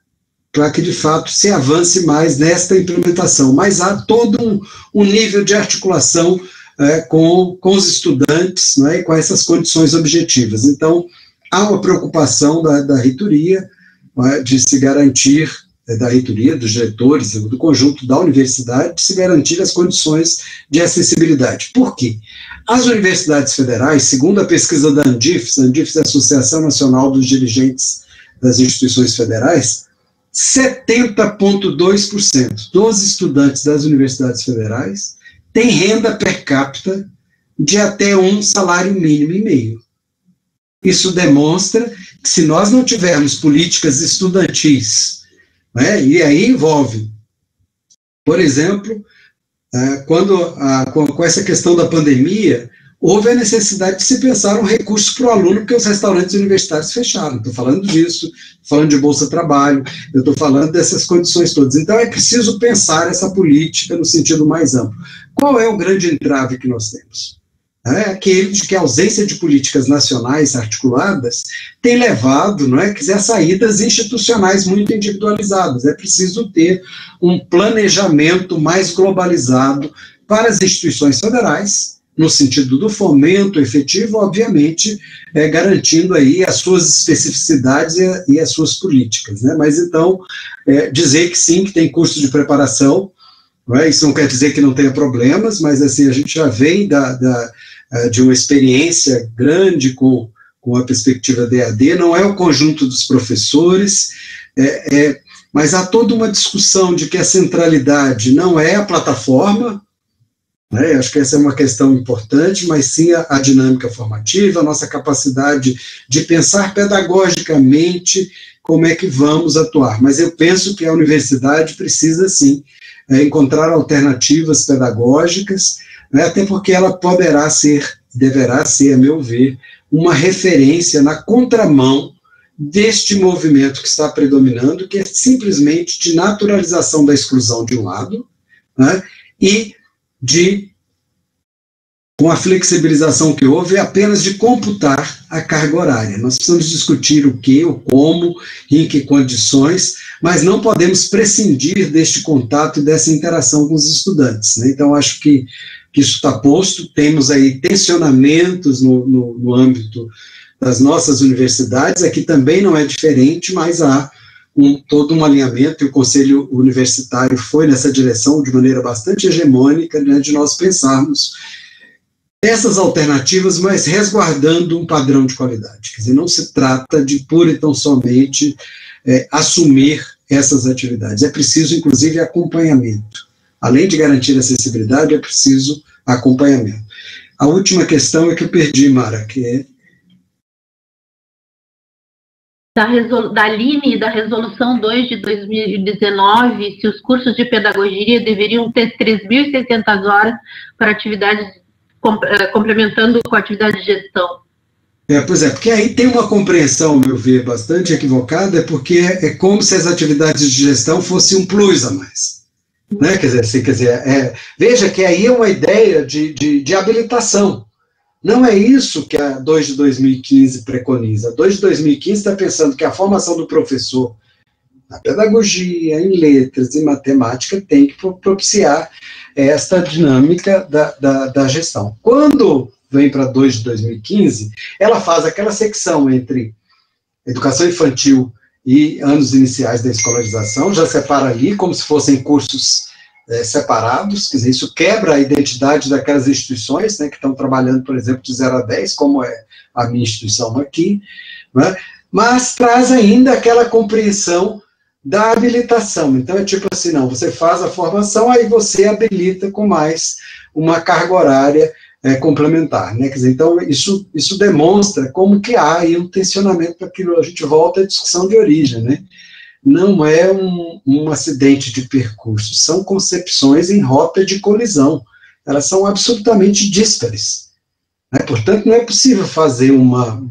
que, de fato, se avance mais nesta implementação. Mas há todo um nível de articulação com os estudantes, né, e com essas condições objetivas. Então, há uma preocupação da reitoria, né, de se garantir, da reitoria, dos diretores, do conjunto da universidade, de se garantir as condições de acessibilidade. Por quê? As universidades federais, segundo a pesquisa da ANDIFES, a ANDIFES é a Associação Nacional dos Dirigentes das Instituições Federais, 70,2% dos estudantes das universidades federais têm renda per capita de até um salário mínimo e meio. Isso demonstra que, se nós não tivermos políticas estudantis, né, e aí envolve, por exemplo, com essa questão da pandemia, houve a necessidade de se pensar um recurso para o aluno, porque os restaurantes universitários fecharam. Estou falando disso, falando de Bolsa Trabalho, eu estou falando dessas condições todas. Então, é preciso pensar essa política no sentido mais amplo. Qual é o grande entrave que nós temos? É aquele de que a ausência de políticas nacionais articuladas tem levado, não é, a saídas institucionais muito individualizadas. É preciso ter um planejamento mais globalizado para as instituições federais, no sentido do fomento efetivo, obviamente, garantindo aí as suas especificidades e as suas políticas, né? Mas, então, dizer que sim, que tem curso de preparação, não é? Isso não quer dizer que não tenha problemas, mas, assim, a gente já vem de uma experiência grande com a perspectiva da EAD, não é o conjunto dos professores, mas há toda uma discussão de que a centralidade não é a plataforma, né? Acho que essa é uma questão importante, mas sim a dinâmica formativa, a nossa capacidade de pensar pedagogicamente como é que vamos atuar. Mas eu penso que a universidade precisa, sim, encontrar alternativas pedagógicas, né, até porque ela deverá ser, a meu ver, uma referência na contramão deste movimento que está predominando, que é simplesmente de naturalização da exclusão de um lado, né, e com a flexibilização que houve, apenas de computar a carga horária. Nós precisamos discutir o que, o como, em que condições, mas não podemos prescindir deste contato e dessa interação com os estudantes, né? Então, acho que isso está posto, temos aí tensionamentos no âmbito das nossas universidades, aqui também não é diferente, mas há todo um alinhamento, e o Conselho Universitário foi nessa direção de maneira bastante hegemônica, né, de nós pensarmos essas alternativas, mas resguardando um padrão de qualidade. Quer dizer, não se trata de pura e tão somente assumir essas atividades. É preciso, inclusive, acompanhamento. Além de garantir acessibilidade, é preciso acompanhamento. A última questão é que eu perdi, Mara, que é da Aline, da Resolução 2 de 2019, se os cursos de pedagogia deveriam ter 3.600 horas para atividades, complementando com a atividade de gestão. Pois é, porque aí tem uma compreensão, ao meu ver, bastante equivocada, porque é como se as atividades de gestão fossem um plus a mais. Né? Veja que aí é uma ideia de habilitação. Não é isso que a 2 de 2015 preconiza. A 2 de 2015 está pensando que a formação do professor na pedagogia, em letras e matemática tem que propiciar esta dinâmica da gestão. Quando vem para 2 de 2015, ela faz aquela secção entre educação infantil e anos iniciais da escolarização, já separa ali como se fossem cursos separados, quer dizer, isso quebra a identidade daquelas instituições, né, que estão trabalhando, por exemplo, de 0 a 10, como é a minha instituição aqui, né, mas traz ainda aquela compreensão da habilitação. Então, é tipo assim, não, você faz a formação, aí você habilita com mais uma carga horária complementar, né, quer dizer, então, isso demonstra como que há aí um tensionamento para aquilo, a gente volta à discussão de origem, né, não é um acidente de percurso, são concepções em rota de colisão, elas são absolutamente díspares, né? Portanto, não é possível fazer uma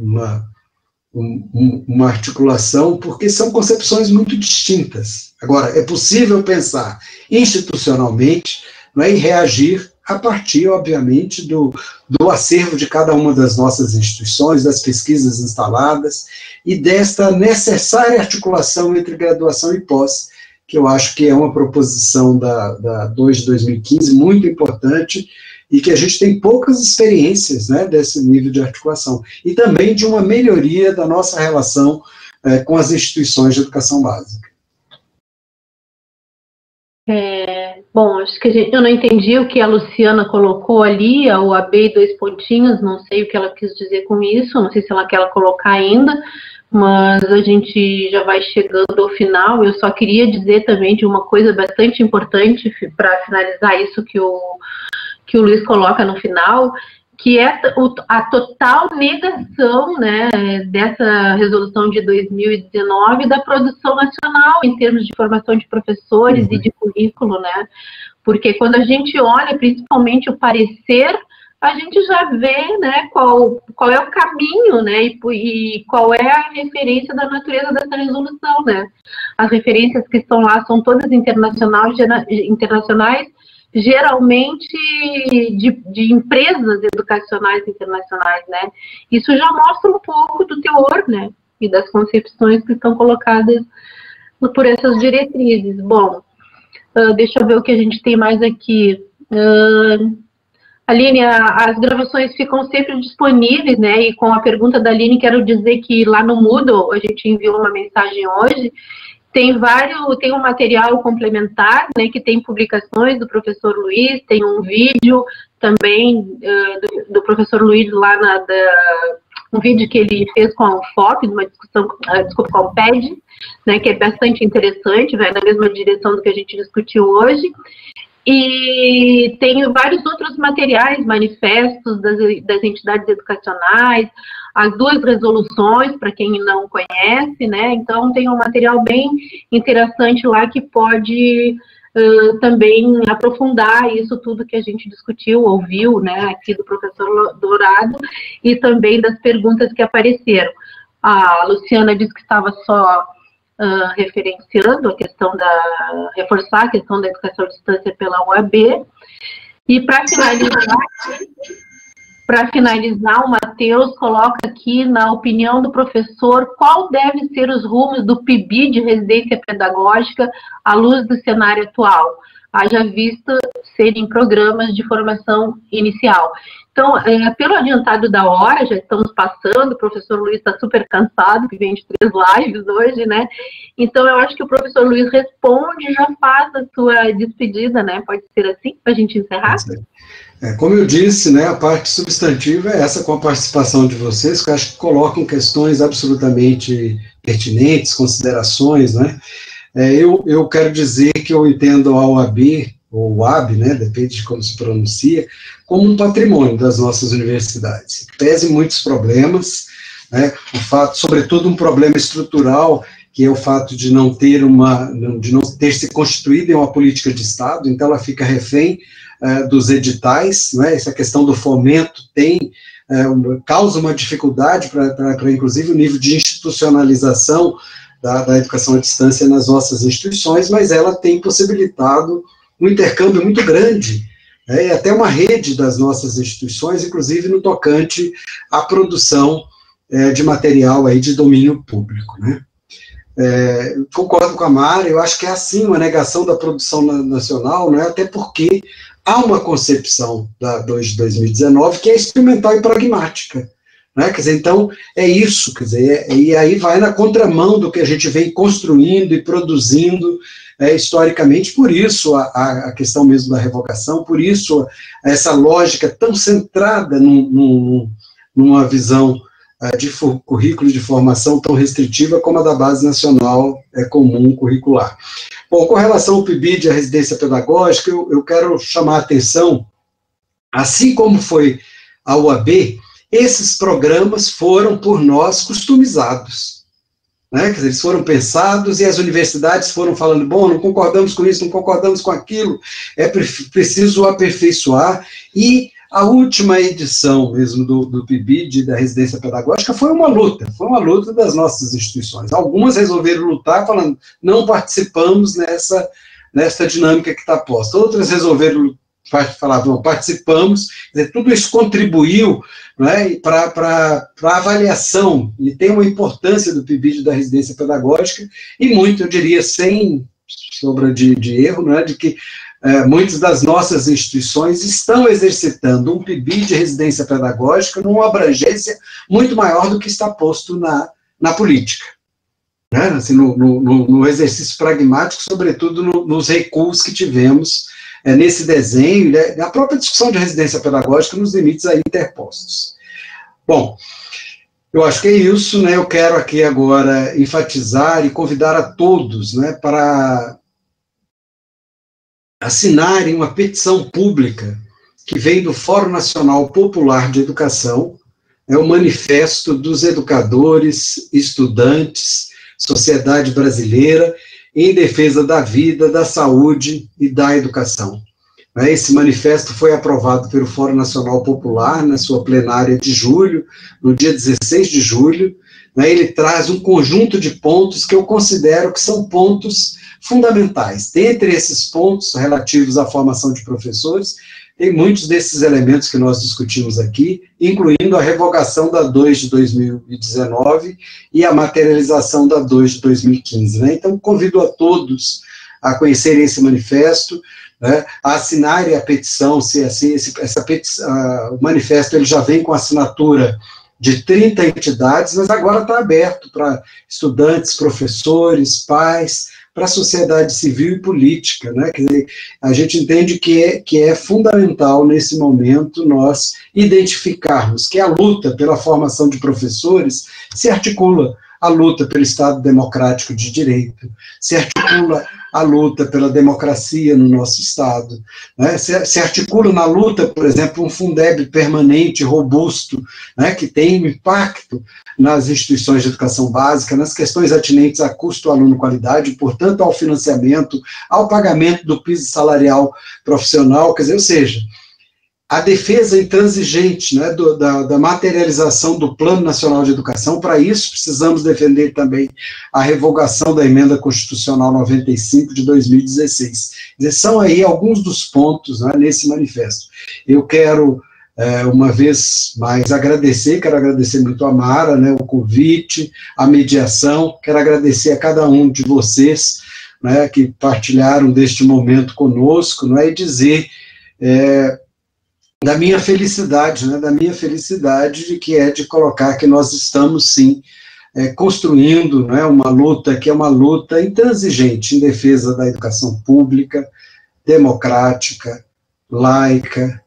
articulação, porque são concepções muito distintas. Agora, é possível pensar institucionalmente, né, e reagir a partir, obviamente, do acervo de cada uma das nossas instituições, das pesquisas instaladas, e desta necessária articulação entre graduação e pós, que eu acho que é uma proposição da 2 de 2015 muito importante, e que a gente tem poucas experiências, né, desse nível de articulação, e também de uma melhoria da nossa relação com as instituições de educação básica. Bom, acho que eu não entendi o que a Luciana colocou ali, a UAB 2 pontinhos, não sei o que ela quis dizer com isso, não sei se ela quer colocar ainda, mas a gente já vai chegando ao final. Eu só queria dizer também de uma coisa bastante importante para finalizar isso que o Luiz coloca no final, que é a total negação, né, dessa resolução de 2019 da produção nacional em termos de formação de professores e de currículo, né, porque quando a gente olha principalmente o parecer, a gente já vê, né, qual é o caminho, né, e qual é a referência da natureza dessa resolução, né. As referências que estão lá são todas internacionais, geralmente de empresas educacionais internacionais, né? Isso já mostra um pouco do teor, né? E das concepções que estão colocadas por essas diretrizes. Bom, deixa eu ver o que a gente tem mais aqui. Aline, as gravações ficam sempre disponíveis, né? E com a pergunta da Aline, quero dizer que lá no Moodle, a gente enviou uma mensagem hoje, tem um material complementar, né, que tem publicações do professor Luiz, tem um vídeo também do professor Luiz lá um vídeo que ele fez com a UFOP, numa discussão, com o PED, né, que é bastante interessante, vai na mesma direção do que a gente discutiu hoje. E tem vários outros materiais, manifestos das entidades educacionais, as 2 resoluções, para quem não conhece, né? Então, tem um material bem interessante lá que pode também aprofundar isso tudo que a gente discutiu, ouviu, né, aqui do professor Dourado, e também das perguntas que apareceram. A Luciana disse que estava só referenciando a questão reforçar a questão da educação à distância pela UAB. E para finalizar, o Matheus coloca aqui, na opinião do professor, qual deve ser os rumos do PIBI de residência pedagógica à luz do cenário atual, haja vista serem programas de formação inicial. Então, pelo adiantado da hora, já estamos passando, o professor Luiz está super cansado, que vem de 3 lives hoje, né? Então, eu acho que o professor Luiz responde e já faz a sua despedida, né? Pode ser assim, para a gente encerrar? Como eu disse, né, a parte substantiva é essa, com a participação de vocês, que eu acho que colocam questões absolutamente pertinentes, considerações, né? Eu quero dizer que eu entendo a OAB, ou UAB, né, depende de como se pronuncia, como um patrimônio das nossas universidades. Pese muitos problemas, né, o fato, sobretudo um problema estrutural, que é o fato de não ter se constituído em uma política de Estado, então ela fica refém dos editais, né, essa questão do fomento causa uma dificuldade para inclusive, o nível de institucionalização da educação à distância nas nossas instituições, mas ela tem possibilitado um intercâmbio muito grande, né, e até uma rede das nossas instituições, inclusive no tocante à produção de material aí de domínio público, né. Concordo com a Mara, eu acho que é assim uma negação da produção nacional, né, até porque há uma concepção da 2 de 2019 que é experimental e pragmática, né, quer dizer, então é isso, quer dizer, e aí vai na contramão do que a gente vem construindo e produzindo historicamente, por isso a questão mesmo da revogação, por isso essa lógica tão centrada numa visão de currículo de formação tão restritiva como a da Base Nacional Comum Curricular. Bom, com relação ao PIBID e à residência pedagógica, eu quero chamar a atenção, assim como foi a UAB, esses programas foram por nós customizados. né? Quer dizer, eles foram pensados e as universidades foram falando, bom, não concordamos com isso, não concordamos com aquilo, é preciso aperfeiçoar. E a última edição mesmo do PIBID, da residência pedagógica, foi uma luta das nossas instituições. Algumas resolveram lutar falando, não participamos nessa dinâmica que está posta. Outras resolveram falar, não, participamos. Quer dizer, tudo isso contribuiu, né, para a avaliação, e tem uma importância do PIBID da residência pedagógica, e muito, eu diria, sem sombra de erro, né, de que muitas das nossas instituições estão exercitando um PIBID de residência pedagógica numa abrangência muito maior do que está posto na política. Né, assim, no exercício pragmático, sobretudo nos recuos que tivemos nesse desenho, né, na própria discussão de residência pedagógica, nos limites aí interpostos. Bom, eu acho que é isso, né, eu quero aqui agora enfatizar e convidar a todos, né, para assinarem uma petição pública que vem do Fórum Nacional Popular de Educação, é o Manifesto dos Educadores, Estudantes, Sociedade Brasileira, em defesa da vida, da saúde e da educação. Esse manifesto foi aprovado pelo Fórum Nacional Popular na sua plenária de julho, no dia 16 de julho. Ele traz um conjunto de pontos que eu considero que são pontos fundamentais. Dentre esses pontos relativos à formação de professores, tem muitos desses elementos que nós discutimos aqui, incluindo a revogação da 2 de 2019 e a materialização da 2 de 2015. Né? Então, convido a todos a conhecerem esse manifesto, né, a assinarem a petição, o manifesto ele já vem com assinatura de 30 entidades, mas agora está aberto para estudantes, professores, pais, para a sociedade civil e política, né? Quer dizer, a gente entende que é fundamental, nesse momento, nós identificarmos que a luta pela formação de professores se articula a luta pelo Estado democrático de direito, se articula a luta pela democracia no nosso Estado, né? Se articula na luta, por exemplo, um Fundeb permanente, robusto, né, que tem um impacto nas instituições de educação básica, nas questões atinentes a custo aluno-qualidade, portanto, ao financiamento, ao pagamento do piso salarial profissional, quer dizer, ou seja, a defesa intransigente, né, da materialização do Plano Nacional de Educação. Para isso, precisamos defender também a revogação da Emenda Constitucional 95 de 2016. Quer dizer, são aí alguns dos pontos, né, nesse manifesto. Eu quero, uma vez mais, quero agradecer muito a Mara, né, o convite, a mediação, quero agradecer a cada um de vocês, né, que partilharam deste momento conosco, né, e dizer da minha felicidade, né, de colocar que nós estamos, sim, construindo, né, uma luta que é uma luta intransigente em defesa da educação pública, democrática, laica,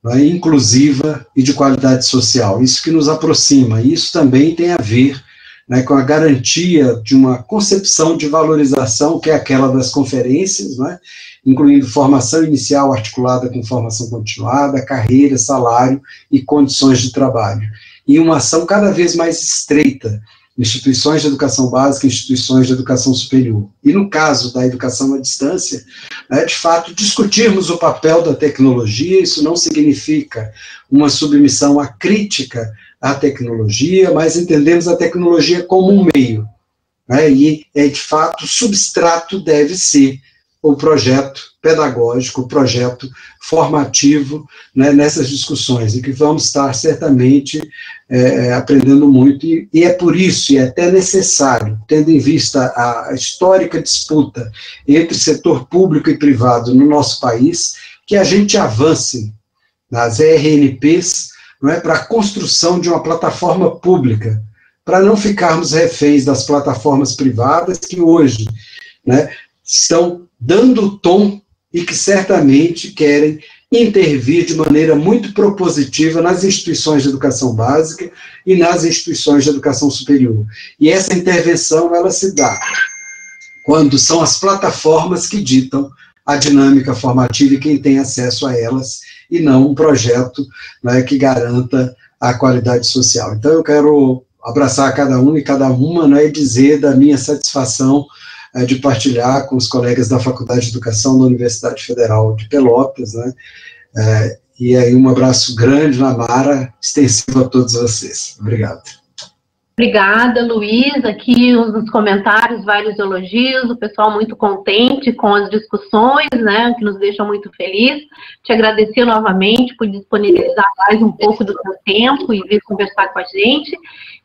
né, inclusiva e de qualidade social. Isso que nos aproxima, e isso também tem a ver, né, com a garantia de uma concepção de valorização, que é aquela das conferências, né, incluindo formação inicial articulada com formação continuada, carreira, salário e condições de trabalho. E uma ação cada vez mais estreita, instituições de educação básica, instituições de educação superior. E no caso da educação à distância, né, de fato, discutirmos o papel da tecnologia. Isso não significa uma submissão à crítica à tecnologia, mas entendemos a tecnologia como um meio, né, e, de fato, o substrato deve ser o projeto pedagógico, o projeto formativo, né, nessas discussões, e que vamos estar certamente aprendendo muito, e é por isso, e é até necessário, tendo em vista a histórica disputa entre setor público e privado no nosso país, que a gente avance nas RNPs, não é, para a construção de uma plataforma pública, para não ficarmos reféns das plataformas privadas que hoje, né, estão dando o tom e que certamente querem intervir de maneira muito propositiva nas instituições de educação básica e nas instituições de educação superior. E essa intervenção, ela se dá quando são as plataformas que ditam a dinâmica formativa e quem tem acesso a elas, e não um projeto, né, que garanta a qualidade social. Então, eu quero abraçar cada um e cada uma, né, e dizer da minha satisfação de partilhar com os colegas da Faculdade de Educação da Universidade Federal de Pelotas, né, e aí um abraço grande na Mara, extensivo a todos vocês. Obrigado. Obrigada, Luiz. Aqui nos comentários, vários elogios, o pessoal muito contente com as discussões, né, que nos deixam muito felizes. Te agradecer novamente por disponibilizar mais um pouco do seu tempo e vir conversar com a gente,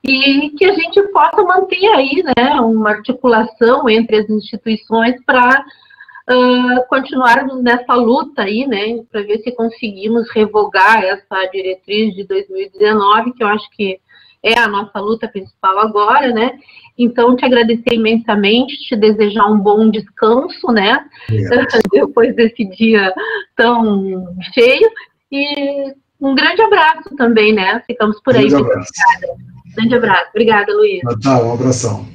e que a gente possa manter aí, né, uma articulação entre as instituições para continuarmos nessa luta aí, né, para ver se conseguimos revogar essa diretriz de 2019, que eu acho que é a nossa luta principal agora, né? Então, te agradecer imensamente, te desejar um bom descanso, né? Depois desse dia tão cheio, e um grande abraço também, né? Ficamos por aí. Grande abraço. Grande abraço. Obrigada, Luiz. Natal, um abração.